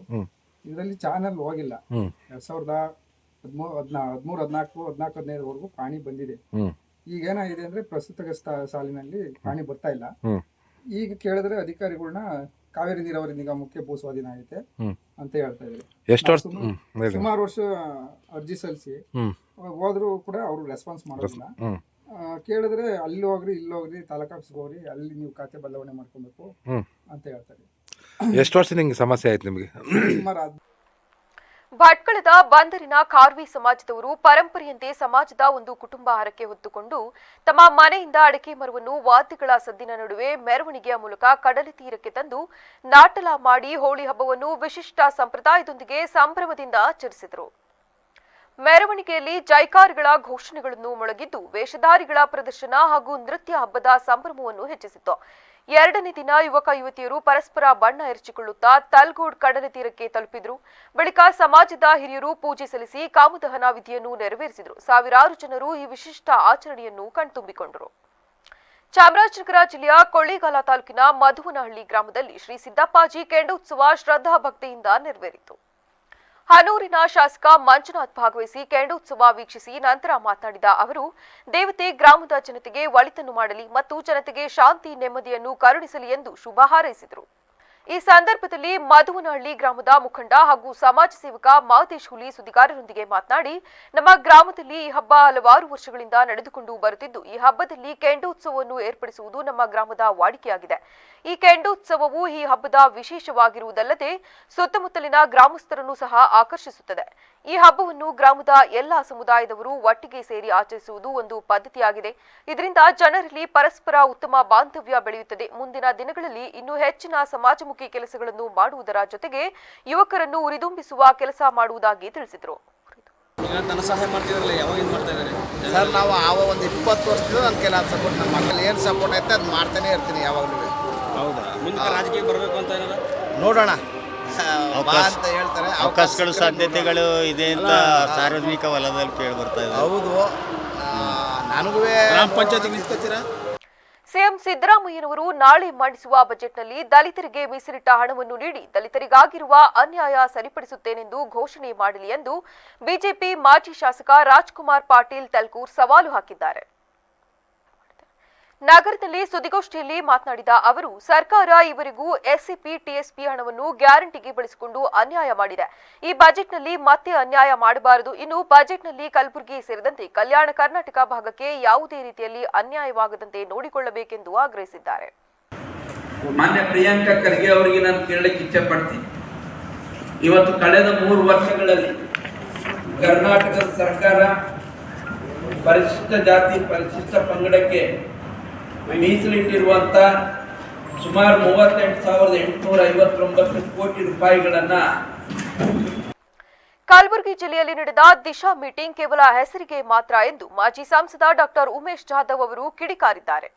ಇದರಲ್ಲಿ ಚಾನೆಲ್ ಹೋಗಿಲ್ಲ. 2013-14-15ವರೆಗೂ ಪಾಣಿ ಬಂದಿದೆ. ಈಗ ಏನಾಗಿದೆ ಅಂದ್ರೆ ಪ್ರಸ್ತುತ ಸಾಲಿನಲ್ಲಿ ಪಾಣಿ ಬರ್ತಾ ಇಲ್ಲ. ಈಗ ಕೇಳಿದ್ರೆ ಅಧಿಕಾರಿಗಳನ್ನ ಕಾವೇರಿ ನೀರಾವರಿ ನಿಗಮಕ್ಕೆ ಭೂಸ್ವಾಧೀನ ಆಗೈತೆ ಅಂತ ಹೇಳ್ತಾ ಇದ್ದಾರೆ. ಸುಮಾರು ವರ್ಷ ಅರ್ಜಿ ಸಲ್ಲಿಸಿ ಹೋದ್ರು ಕೂಡ ಅವರು ರೆಸ್ಪಾನ್ಸ್ ಮಾಡೋದಿಲ್ಲ. ಕೇಳಿದ್ರೆ ಅಲ್ಲಿ ಹೋಗ್ರಿ ಇಲ್ಲಿ ಹೋಗ್ರಿ ತಾಲೂಕು ಆಫೀಸ್ಗೆ ಹೋಗ್ರಿ, ಅಲ್ಲಿ ನೀವು ಖಾತೆ ಬದಲಾವಣೆ ಮಾಡ್ಕೊಬೇಕು ಅಂತ ಹೇಳ್ತಾರೆ. ಎಷ್ಟು ವರ್ಷ ನಿಮ್ಗೆ ಸಮಸ್ಯೆ ಆಯ್ತು ನಿಮಗೆ? ಭಟ್ಕಳದ ಬಂದರಿನ ಕಾರ್ವಿ ಸಮಾಜದವರು ಪರಂಪರೆಯಂತೆ ಸಮಾಜದ ಒಂದು ಕುಟುಂಬ ಹರಕೆ ಹೊತ್ತುಕೊಂಡು ತಮ್ಮ ಮನೆಯಿಂದ ಅಡಿಕೆ ಮರವನ್ನು ವಾದ್ಯಗಳ ಸದ್ದಿನ ನಡುವೆ ಮೆರವಣಿಗೆಯ ಮೂಲಕ ಕಡಲ ತೀರಕ್ಕೆ ತಂದು ನಾಟಲ ಮಾಡಿ ಹೋಳಿ ಹಬ್ಬವನ್ನು ವಿಶಿಷ್ಟ ಸಂಪ್ರದಾಯದೊಂದಿಗೆ ಸಂಭ್ರಮದಿಂದ ಆಚರಿಸಿದರು. ಮೆರವಣಿಗೆಯಲ್ಲಿ ಜೈಕಾರ್ಗಳ ಘೋಷಣೆಗಳನ್ನು ಮೊಳಗಿದ್ದು ವೇಷಧಾರಿಗಳ ಪ್ರದರ್ಶನ ಹಾಗೂ ನೃತ್ಯ ಹಬ್ಬದ ಸಂಭ್ರಮವನ್ನು ಹೆಚ್ಚಿಸಿತು. 2ನೇ ದಿನ ಯುವಕ ಯುವತಿಯರು ಪರಸ್ಪರ ಬಣ್ಣ ಎರಚಿಕೊಳ್ಳುತ್ತಾ ತಲ್ಗೋಡ್ ಕಡಲ ತೀರಕ್ಕೆ ತಲುಪಿದ್ರು. ಬಳಿಕ ಸಮಾಜದ ಹಿರಿಯರು ಪೂಜೆ ಸಲ್ಲಿಸಿ ಕಾಮದಹನ ವಿಧಿಯನ್ನು ನೆರವೇರಿಸಿದರು. ಸಾವಿರಾರು ಜನರು ಈ ವಿಶಿಷ್ಟ ಆಚರಣೆಯನ್ನು ಕಣ್ತುಂಬಿಕೊಂಡರು. ಚಾಮರಾಜನಗರ ಜಿಲ್ಲೆಯ ಕೊಳ್ಳೇಗಾಲ ತಾಲೂಕಿನ ಮಧುವನಹಳ್ಳಿ ಗ್ರಾಮದಲ್ಲಿ ಶ್ರೀ ಸಿದ್ದಪ್ಪಾಜಿ ಕೆಂಡೋತ್ಸವ ಶ್ರದ್ಧಾ ಭಕ್ತಿಯಿಂದ ನೆರವೇರಿತು. ಹನೂರಿನ ಶಾಸಕ ಮಂಜುನಾಥ್ ಭಾಗವಹಿಸಿ ಕೆಂಡೋತ್ಸವ ವೀಕ್ಷಿಸಿ ನಂತರ ಮಾತನಾಡಿದ ಅವರು, ದೇವತೆ ಗ್ರಾಮದ ಜನತೆಗೆ ಒಳಿತನ್ನು ಮಾಡಲಿ ಮತ್ತು ಜನತೆಗೆ ಶಾಂತಿ ನೆಮ್ಮದಿಯನ್ನು ಕರುಣಿಸಲಿ ಎಂದು ಶುಭ ಹಾರೈಸಿದರು. ಈ ಸಂದರ್ಭದಲ್ಲಿ ಮಧುವನಹಳ್ಳಿ ಗ್ರಾಮದ ಮುಖಂಡ ಹಾಗೂ ಸಮಾಜ ಸೇವಕ ಮಾದೇಶ್ ಹುಲಿ ಸುದ್ದಿಗಾರರೊಂದಿಗೆ ಮಾತನಾಡಿ, ನಮ್ಮ ಗ್ರಾಮದಲ್ಲಿ ಈ ಹಬ್ಬ ಹಲವಾರು ವರ್ಷಗಳಿಂದ ನಡೆದುಕೊಂಡು ಬರುತ್ತಿದ್ದು ಈ ಹಬ್ಬದಲ್ಲಿ ಕೆಂಡೋತ್ಸವವನ್ನು ಏರ್ಪಡಿಸುವುದು ನಮ್ಮ ಗ್ರಾಮದ ವಾಡಿಕೆಯಾಗಿದೆ. ಈ ಕೆಂಡೋತ್ಸವವು ಈ ಹಬ್ಬದ ವಿಶೇಷವಾಗಿರುವುದಲ್ಲದೆ ಸುತ್ತಮುತ್ತಲಿನ ಗ್ರಾಮಸ್ಥರನ್ನು ಸಹ ಆಕರ್ಷಿಸುತ್ತದೆ. ಈ ಹಬ್ಬವನ್ನು ಗ್ರಾಮದ ಎಲ್ಲಾ ಸಮುದಾಯದವರು ಒಟ್ಟಿಗೆ ಸೇರಿ ಆಚರಿಸುವುದು ಒಂದು ಪದ್ಧತಿಯಾಗಿದೆ. ಇದರಿಂದ ಜನರಲ್ಲಿ ಪರಸ್ಪರ ಉತ್ತಮ ಬಾಂಧವ್ಯ ಬೆಳೆಯುತ್ತದೆ. ಮುಂದಿನ ದಿನಗಳಲ್ಲಿ ಇನ್ನೂ ಹೆಚ್ಚಿನ ಸಮಾಜಮುಖಿ ಕೆಲಸಗಳನ್ನು ಮಾಡುವುದರ ಜೊತೆಗೆ ಯುವಕರನ್ನು ಉರಿದುಂಬಿಸುವ ಕೆಲಸ ಮಾಡುವುದಾಗಿ ತಿಳಿಸಿದರು. ಸರ್, ನಾವು ಒಂದು 20 ವರ್ಷದಿಂದ ನನ್ನ ಕೈಲಿ ಸಪೋರ್ಟ್, ನನ್ನ ಮಕ್ಕಳು ಏನು ಸಪೋರ್ಟ್ ಐತೆ ಅದು ಮಾಡ್ತಾನೆ ಇರ್ತೀನಿ ಯಾವಾಗಲೂ. ಹೌದಾ? ಮುಂದೆ ರಾಜಕೀಯ ಬರಬೇಕು ಅಂತ ಏನಾರ ನೋಡೋಣ ಅಂತ ಹೇಳ್ತಾರೆ. ಅವಕಾಶಗಳು ಸಾಧ್ಯತೆಗಳು ಇದೆ ಅಂತ ಸಾರ್ವಜನಿಕ ವಲಯದಲ್ಲಿ ಕೇಳಿ ಬರ್ತಾ ಇದೆ. ಹೌದು, ನನಗೂ ಗ್ರಾಮ ಪಂಚಾಯತಿಗೆ ನಿಂತ್ಕೊತೀರಾ? ಸಿಎಂ ಸಿದ್ದರಾಮಯ್ಯನವರು ನಾಳೆ ಮಂಡಿಸುವ ಬಜೆಟ್ನಲ್ಲಿ ದಲಿತರಿಗೆ ಮೀಸಲಿಟ್ಟ ಹಣವನ್ನು ನೀಡಿ ದಲಿತರಿಗಾಗಿರುವ ಅನ್ಯಾಯ ಸರಿಪಡಿಸುತ್ತೇನೆಂದು ಘೋಷಣೆ ಮಾಡಲಿ ಎಂದು ಬಿಜೆಪಿ ಮಾಜಿ ಶಾಸಕ ರಾಜ್ಕುಮಾರ್ ಪಾಟೀಲ್ ತಲ್ಕೂರ್ ಸವಾಲು ಹಾಕಿದ್ದಾರೆ. ನಗರದಲ್ಲಿ ಸುದ್ದಿಗೋಷ್ಠಿಯಲ್ಲಿ ಮಾತನಾಡಿದ ಅವರು, ಸರ್ಕಾರ ಈವರೆಗೂ ಎಸ್ಸಿಪಿ ಟಿಎಸ್ಪಿ ಹಣವನ್ನು ಗ್ಯಾರಂಟಿಗೆ ಬಳಸಿಕೊಂಡು ಅನ್ಯಾಯ ಮಾಡಿದೆ. ಈ ಬಜೆಟ್ನಲ್ಲಿ ಮತ್ತೆ ಅನ್ಯಾಯ ಮಾಡಬಾರದು. ಇನ್ನು ಬಜೆಟ್ನಲ್ಲಿ ಕಲಬುರಗಿ ಸೇರಿದಂತೆ ಕಲ್ಯಾಣ ಕರ್ನಾಟಕ ಭಾಗಕ್ಕೆ ಯಾವುದೇ ರೀತಿಯಲ್ಲಿ ಅನ್ಯಾಯವಾಗದಂತೆ ನೋಡಿಕೊಳ್ಳಬೇಕೆಂದು ಆಗ್ರಹಿಸಿದ್ದಾರೆ. ಮಾನ್ಯ ಪ್ರಿಯಾಂಕಾ ಖರ್ಗೆ ಅವರಿಗೆ ನಾನು ಕೇಳಲಿಕ್ಕೆ ಇಚ್ಛೆ ಪಡ್ತೀನಿ. ಇವತ್ತು ಕಳೆದ 3 ವರ್ಷಗಳಲ್ಲಿ ಕರ್ನಾಟಕದ ಸರ್ಕಾರ ಪರಿಶಿಷ್ಟ ಜಾತಿ ಪರಿಶಿಷ್ಟ ಪಂಗಡಕ್ಕೆ ಮೀಸಲಿಟ್ಟಿರುವಂತ ಸುಮಾರು 38,859 ಕೋಟಿ ರೂಪಾಯಿಗಳನ್ನು. ಕಲಬುರಗಿ ಜಿಲ್ಲೆಯಲ್ಲಿ ನಡೆದ ದಿಶಾ ಮೀಟಿಂಗ್ ಕೇವಲ ಹೆಸರಿಗೆ ಮಾತ್ರ ಎಂದು ಮಾಜಿ ಸಂಸದ ಡಾಕ್ಟರ್ ಉಮೇಶ್ ಜಾಧವ್ ಅವರು ಕಿಡಿಕಾರಿದ್ದಾರೆ.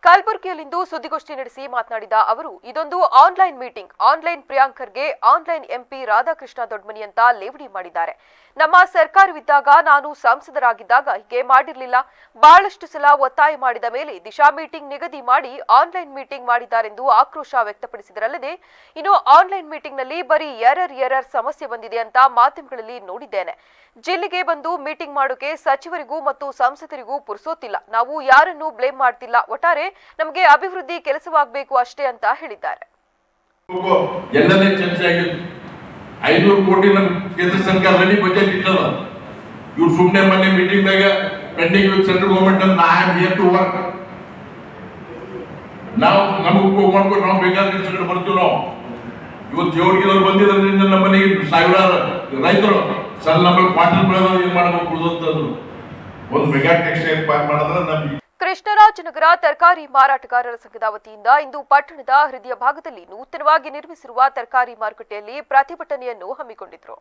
ಕಲಬುರಗಿಯಲ್ಲಿಂದು ಸುದ್ದಿಗೋಷ್ಠಿ ನಡೆಸಿ ಮಾತನಾಡಿದ ಅವರು, ಇದೊಂದು ಆನ್ಲೈನ್ ಮೀಟಿಂಗ್. ಆನ್ಲೈನ್ ಪ್ರಿಯಾಂಕರ್ಗೆ ಆನ್ಲೈನ್ ಎಂಪಿ ರಾಧಾಕೃಷ್ಣ ದೊಡ್ಮನಿ ಅಂತ ಲೇವಡಿ ಮಾಡಿದ್ದಾರೆ. ನಮ್ಮ ಸರ್ಕಾರವಿದ್ದಾಗ, ನಾನು ಸಂಸದರಾಗಿದ್ದಾಗ ಹೀಗೆ ಮಾಡಿರಲಿಲ್ಲ. ಬಹಳಷ್ಟು ಸಲ ಒತ್ತಾಯ ಮಾಡಿದ ಮೇಲೆ ದಿಶಾ ಮೀಟಿಂಗ್ ನಿಗದಿ ಮಾಡಿ ಆನ್ಲೈನ್ ಮೀಟಿಂಗ್ ಮಾಡಿದ್ದಾರೆಂದು ಆಕ್ರೋಶ ವ್ಯಕ್ತಪಡಿಸಿದರಲ್ಲದೆ, ಇನ್ನು ಆನ್ಲೈನ್ ಮೀಟಿಂಗ್ನಲ್ಲಿ ಬರೀ ಎರರ್ ಸಮಸ್ಯೆ ಬಂದಿದೆ ಅಂತ ಮಾಧ್ಯಮಗಳಲ್ಲಿ ನೋಡಿದ್ದೇನೆ. ಜಿಲ್ಲೆಗೆ ಬಂದು ಮೀಟಿಂಗ್ ಮಾಡೋಕೆ ಸಚಿವರಿಗೂ ಮತ್ತು ಸಂಸದರಿಗೂ ಪುರ್ಸೋತಿಲ್ಲ. ನಾವು ಯಾರನ್ನೂ ಬ್ಲೇಮ್ ಮಾಡ್ತಿಲ್ಲ. ಒಟ್ಟಾರೆ ನಮಗೆ ಅಭಿವೃದ್ಧಿ ಕೆಲಸವಾಗಬೇಕು ಅಷ್ಟೇ ಅಂತ ಹೇಳಿದ್ದಾರೆ. ಎಲ್ಲನೇ ಚರ್ಚೆ ಆಗಿತ್ತು. 500 ಕೋಟಿ ನಮ್ಮ ಕೇಂದ್ರ ಸರ್ಕಾರದಲ್ಲಿ ಬಜೆಟ್ ಇಟ್ಟದ. ಇವ್ರು ಸುಮ್ಮನೆ ಮೊನ್ನೆ ಮೀಟಿಂಗ್ ದಾಗ ಪೆಂಡಿಂಗ್ ವಿತ್ ಸೆಂಟ್ರಲ್ ಗವರ್ಮೆಂಟ್ ಅಂತ I am here to work. ನಾವು ನಮಗೆ ಮಾಡ್ಕೊಂಡು ನಾವು ಬೇಕಾದ ಕೆಲಸಗಳು ಬರ್ತೀವಿ. ನಾವು ಇವತ್ತು ಜೋಡಿಗೆದವ್ರು ಬಂದಿದ್ದರಿಂದ ನಮ್ಮ ಮನೆಗೆ ಸಾವಿರಾರು ರೈತರು ಸರ್ ನಮಗೆ ಕ್ವಾರ್ಟರ್ ಬೆಳೆದವ್ರು ಏನ್ ಮಾಡಬೇಕು ಅಂತಂದ್ರು. ಒಂದು ಮೆಗಾ ಟ್ಯಾಕ್ಸ್ ಏರ್ಪಾಡು ಮಾಡಿದ್ರೆ ನಮ್ಗೆ. ಕೃಷ್ಣರಾಜನಗರ ತರಕಾರಿ ಮಾರಾಟಗಾರರ ಸಂಘದ ವತಿಯಿಂದ ಇಂದು ಪಟ್ಟಣದ ಹೃದಯ ಭಾಗದಲ್ಲಿ ನೂತನವಾಗಿ ನಿರ್ಮಿಸಿರುವ ತರಕಾರಿ ಮಾರುಕಟ್ಟೆಯಲ್ಲಿ ಪ್ರತಿಭಟನೆಯನ್ನು ಹಮ್ಮಿಕೊಂಡಿದ್ರು.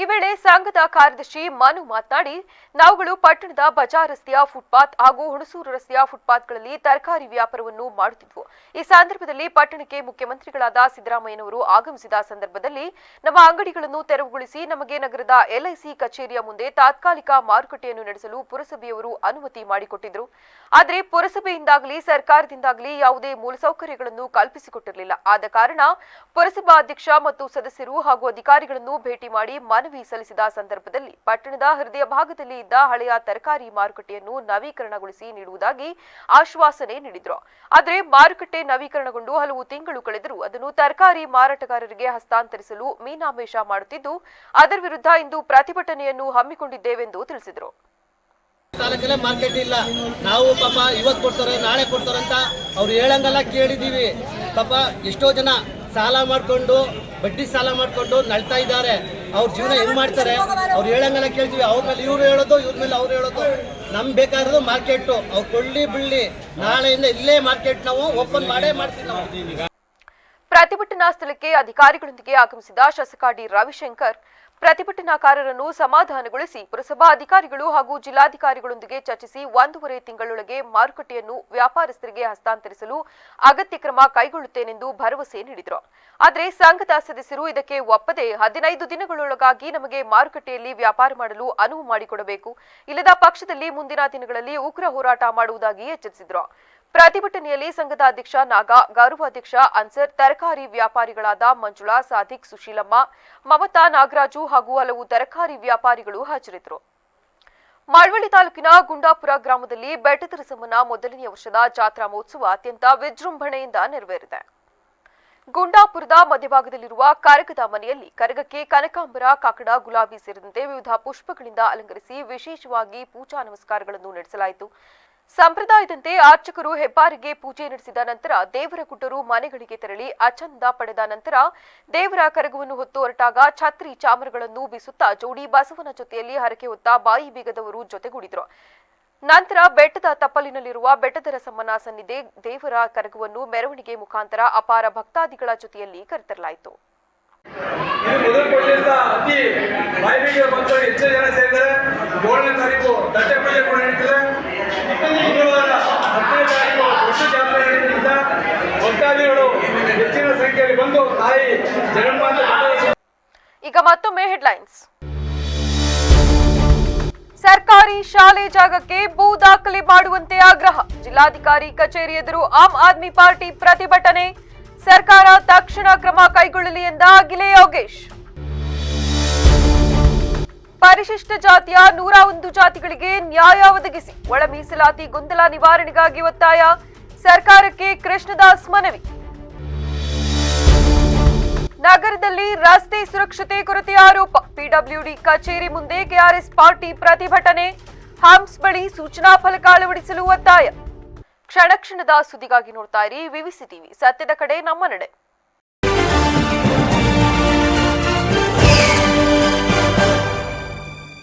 ಈ ವೇಳೆ ಸಂಘದ ಕಾರ್ಯದರ್ಶಿ ಮನು ಮಾತನಾಡಿ, ನಾವುಗಳು ಪಟ್ಟಣದ ಬಜಾರ್ ರಸ್ತೆಯ ಫುಟ್ಪಾತ್ ಹಾಗೂ ಹುಣಸೂರು ರಸ್ತೆಯ ಫುಟ್ಪಾತ್ಗಳಲ್ಲಿ ತರಕಾರಿ ವ್ಯಾಪಾರವನ್ನು ಮಾಡುತ್ತಿದ್ವು. ಈ ಸಂದರ್ಭದಲ್ಲಿ ಪಟ್ಟಣಕ್ಕೆ ಮುಖ್ಯಮಂತ್ರಿಗಳಾದ ಸಿದ್ದರಾಮಯ್ಯನವರು ಆಗಮಿಸಿದ ಸಂದರ್ಭದಲ್ಲಿ ನಮ್ಮ ಅಂಗಡಿಗಳನ್ನು ತೆರವುಗೊಳಿಸಿ ನಮಗೆ ನಗರದ ಎಲ್ಐಸಿ ಕಚೇರಿಯ ಮುಂದೆ ತಾತ್ಕಾಲಿಕ ಮಾರುಕಟ್ಟೆಯನ್ನು ನಡೆಸಲು ಪುರಸಭೆಯವರು ಅನುಮತಿ ಮಾಡಿಕೊಟ್ಟಿದ್ರು. ಆದರೆ ಪುರಸಭೆಯಿಂದಾಗಲಿ ಸರ್ಕಾರದಿಂದಾಗಲಿ ಯಾವುದೇ ಮೂಲಸೌಕರ್ಯಗಳನ್ನು ಕಲ್ಪಿಸಿಕೊಟ್ಟಿರಲಿಲ್ಲ. ಆದ ಕಾರಣ ಪುರಸಭಾಧ್ಯಕ್ಷ ಮತ್ತು ಸದಸ್ಯರು ಹಾಗೂ ಅಧಿಕಾರಿಗಳನ್ನು ಭೇಟಿ ಮಾಡಿ ಮನವಿ ಸಲ್ಲಿಸಿದ ಸಂದರ್ಭದಲ್ಲಿ ಪಟ್ಟಣದ ಹೃದಯ ಭಾಗದಲ್ಲಿ ಇದ್ದ ಹಳೆಯ ತರಕಾರಿ ಮಾರುಕಟ್ಟೆಯನ್ನು ನವೀಕರಣಗೊಳಿಸಿ ನೀಡುವುದಾಗಿ ಆಶ್ವಾಸನೆ ನೀಡಿದ್ರು. ಆದರೆ ಮಾರುಕಟ್ಟೆ ನವೀಕರಣಗೊಂಡು ಹಲವು ತಿಂಗಳು ಕಳೆದರೂ ಅದನ್ನು ತರಕಾರಿ ಮಾರಾಟಗಾರರಿಗೆ ಹಸ್ತಾಂತರಿಸಲು ಮೀನಾಮೇಷ ಮಾಡುತ್ತಿದ್ದು, ಅದರ ವಿರುದ್ಧ ಇಂದು ಪ್ರತಿಭಟನೆಯನ್ನು ಹಮ್ಮಿಕೊಂಡಿದ್ದೇವೆಂದು ತಿಳಿಸಿದರು. ತಾಲೂಕಲ್ಲೇ ಮಾರ್ಕೆಟ್ ಇಲ್ಲ. ನಾವು ಪಾಪ ಇವತ್ತು ಕೊಡ್ತಾರೆ ನಾಳೆ ಕೊಡ್ತಾರೆ ಅಂತ ಅವ್ರು ಹೇಳಂಗೆಲ್ಲ ಕೇಳಿದೀವಿ. ಪಾಪ ಎಷ್ಟೋ ಜನ ಸಾಲ ಮಾಡ್ಕೊಂಡು ಬಡ್ಡಿ ಸಾಲ ಮಾಡ್ಕೊಂಡು ನಳ್ತಾ ಇದ್ದಾರೆ. ಅವ್ರ ಜೀವನ ಹೆಂಗ್ ಮಾಡ್ತಾರೆ? ಅವ್ರು ಹೇಳಂಗೆಲ್ಲ ಕೇಳ್ತೀವಿ. ಅವ್ರ ಮೇಲೆ ಇವ್ರು ಹೇಳೋದು, ಇವ್ರ ಮೇಲೆ ಅವ್ರು ಹೇಳೋದು. ನಮ್ಗೆ ಬೇಕಾಗಿರೋದು ಮಾರ್ಕೆಟ್. ಅವ್ರು ಕೊಳ್ಳಿ ಬಿಳ್ಳಿ ನಾಳೆಯಿಂದ ಇಲ್ಲೇ ಮಾರ್ಕೆಟ್ ನಾವು ಓಪನ್ ಮಾಡೇ ಮಾಡ್ತೀವಿ. ಪ್ರತಿಭಟನಾ ಸ್ಥಳಕ್ಕೆ ಅಧಿಕಾರಿಗಳೊಂದಿಗೆ ಆಗಮಿಸಿದ ಶಾಸಕ ಡಿ ರವಿಶಂಕರ್ ಪ್ರತಿಭಟನಾಕಾರರನ್ನು ಸಮಾಧಾನಗೊಳಿಸಿ ಪುರಸಭಾ ಅಧಿಕಾರಿಗಳು ಹಾಗೂ ಜಿಲ್ಲಾಧಿಕಾರಿಗಳೊಂದಿಗೆ ಚರ್ಚಿಸಿ 1.5 ತಿಂಗಳೊಳಗೆ ಮಾರುಕಟ್ಟೆಯನ್ನು ವ್ಯಾಪಾರಸ್ಥರಿಗೆ ಹಸ್ತಾಂತರಿಸಲು ಅಗತ್ಯ ಕ್ರಮ ಕೈಗೊಳ್ಳುತ್ತೇನೆಂದು ಭರವಸೆ ನೀಡಿದರು. ಆದರೆ ಸಂಘದ ಸದಸ್ಯರು ಇದಕ್ಕೆ ಒಪ್ಪದೆ 15 ದಿನಗಳೊಳಗಾಗಿ ನಮಗೆ ಮಾರುಕಟ್ಟೆಯಲ್ಲಿ ವ್ಯಾಪಾರ ಮಾಡಲು ಅನುವು ಮಾಡಿಕೊಡಬೇಕು, ಇಲ್ಲದ ಪಕ್ಷದಲ್ಲಿ ಮುಂದಿನ ದಿನಗಳಲ್ಲಿ ಉಗ್ರ ಹೋರಾಟ ಮಾಡುವುದಾಗಿ ಎಚ್ಚರಿಸಿದರು. ಪ್ರತಿಭಟನೆಯಲ್ಲಿ ಸಂಘದ ಅಧ್ಯಕ್ಷ ನಾಗಾ, ಗೌರವಾಧ್ಯಕ್ಷ ಅನ್ಸರ್, ತರಕಾರಿ ವ್ಯಾಪಾರಿಗಳಾದ ಮಂಜುಳಾ, ಸಾದಿಕ್, ಸುಶೀಲಮ್ಮ, ಮಮತಾ, ನಾಗರಾಜು ಹಾಗೂ ಹಲವು ತರಕಾರಿ ವ್ಯಾಪಾರಿಗಳು ಹಾಜರಿದ್ದರು. ಮಳವಳ್ಳಿ ತಾಲೂಕಿನ ಗುಂಡಾಪುರ ಗ್ರಾಮದಲ್ಲಿ ಬೆಟ್ಟದ ರಸಮ್ಮನ ಮೊದಲನೆಯ ವರ್ಷದ ಜಾತ್ರಾ ಮಹೋತ್ಸವ ಅತ್ಯಂತ ವಿಜೃಂಭಣೆಯಿಂದ ನೆರವೇರಿದೆ. ಗುಂಡಾಪುರದ ಮಧ್ಯಭಾಗದಲ್ಲಿರುವ ಕರಗದ ಮನೆಯಲ್ಲಿ ಕರಗಕ್ಕೆ ಕನಕಾಂಬರ, ಕಾಕಡ, ಗುಲಾಬಿ ಸೇರಿದಂತೆ ವಿವಿಧ ಪುಷ್ಪಗಳಿಂದ ಅಲಂಕರಿಸಿ ವಿಶೇಷವಾಗಿ ಪೂಜಾ ನಮಸ್ಕಾರಗಳನ್ನು ನಡೆಸಲಾಯಿತು. ಸಂಪ್ರದಾಯದಂತೆ ಅರ್ಚಕರು ಹೆಬ್ಬಾರಿಗೆ ಪೂಜೆ ನಡೆಸಿದ ನಂತರ ದೇವರ ಗುಡ್ಡರು ಮನೆಗಳಿಗೆ ತೆರಳಿ ಅಚಂದ ಪಡೆದ ನಂತರ ದೇವರ ಕರಗವನ್ನು ಹೊತ್ತು ಹೊರಟಾಗ ಛತ್ರಿ ಚಾಮರಗಳನ್ನು ಬೀಸುತ್ತಾ ಜೋಡಿ ಬಸವನ ಜೊತೆಯಲ್ಲಿ ಹರಕೆ ಹೊತ್ತ ಬಾಯಿ ಬೀಗದವರು ಜೊತೆಗೂಡಿದ್ರು. ನಂತರ ಬೆಟ್ಟದ ತಪ್ಪಲಿನಲ್ಲಿರುವ ಬೆಟ್ಟದ ರಸಮ್ಮನ ಸನ್ನಿಧಿ ದೇವರ ಕರಗವನ್ನು ಮೆರವಣಿಗೆ ಮುಖಾಂತರ ಅಪಾರ ಭಕ್ತಾದಿಗಳ ಜೊತೆಯಲ್ಲಿ ಕರೆತರಲಾಯಿತು. ಈಗ ಮತ್ತೊಮ್ಮೆ ಹೆಡ್ಲೈನ್ಸ್. ಸರ್ಕಾರಿ ಶಾಲೆ ಜಾಗಕ್ಕೆ ಭೂ ದಾಖಲೆ ಮಾಡುವಂತೆ ಆಗ್ರಹ. ಜಿಲ್ಲಾಧಿಕಾರಿ ಕಚೇರಿ ಎದುರು ಆಮ್ ಆದ್ಮಿ ಪಾರ್ಟಿ ಪ್ರತಿಭಟನೆ. ಸರ್ಕಾರ ತಕ್ಷಣ ಕ್ರಮ ಕೈಗೊಳ್ಳಲಿ ಎಂದ ಗಿಲೆ ಯೋಗೇಶ್. ಪರಿಶಿಷ್ಟ ಜಾತಿಯ 101 ಜಾತಿಗಳಿಗೆ ನ್ಯಾಯ ಒದಗಿಸಿ ಒಳ ಮೀಸಲಾತಿ ಗೊಂದಲ ನಿವಾರಣೆಗಾಗಿ ಒತ್ತಾಯ. ಸರ್ಕಾರಕ್ಕೆ ಕೃಷ್ಣದಾಸ್ ಮನವಿ. ನಗರದಲ್ಲಿ ರಸ್ತೆ ಸುರಕ್ಷತೆ ಕೊರತೆ ಆರೋಪ. ಪಿಡಬ್ಲ್ಯೂಡಿ ಕಚೇರಿ ಮುಂದೆ ಕೆಆರ್ಎಸ್ ಪಾರ್ಟಿ ಪ್ರತಿಭಟನೆ. ಹಂಪ್ಸ್ ಬಳಿ ಸೂಚನಾ ಫಲಕ ಅಳವಡಿಸಲು ಒತ್ತಾಯ. ಕ್ಷಣ ಕ್ಷಣದ ಸುದ್ದಿಗಾಗಿ ನೋಡ್ತಾ ಇರಿ ವಿವಿಸಿ ಟಿವಿ. ಸತ್ಯದ ಕಡೆ ನಮ್ಮ ನಡೆ.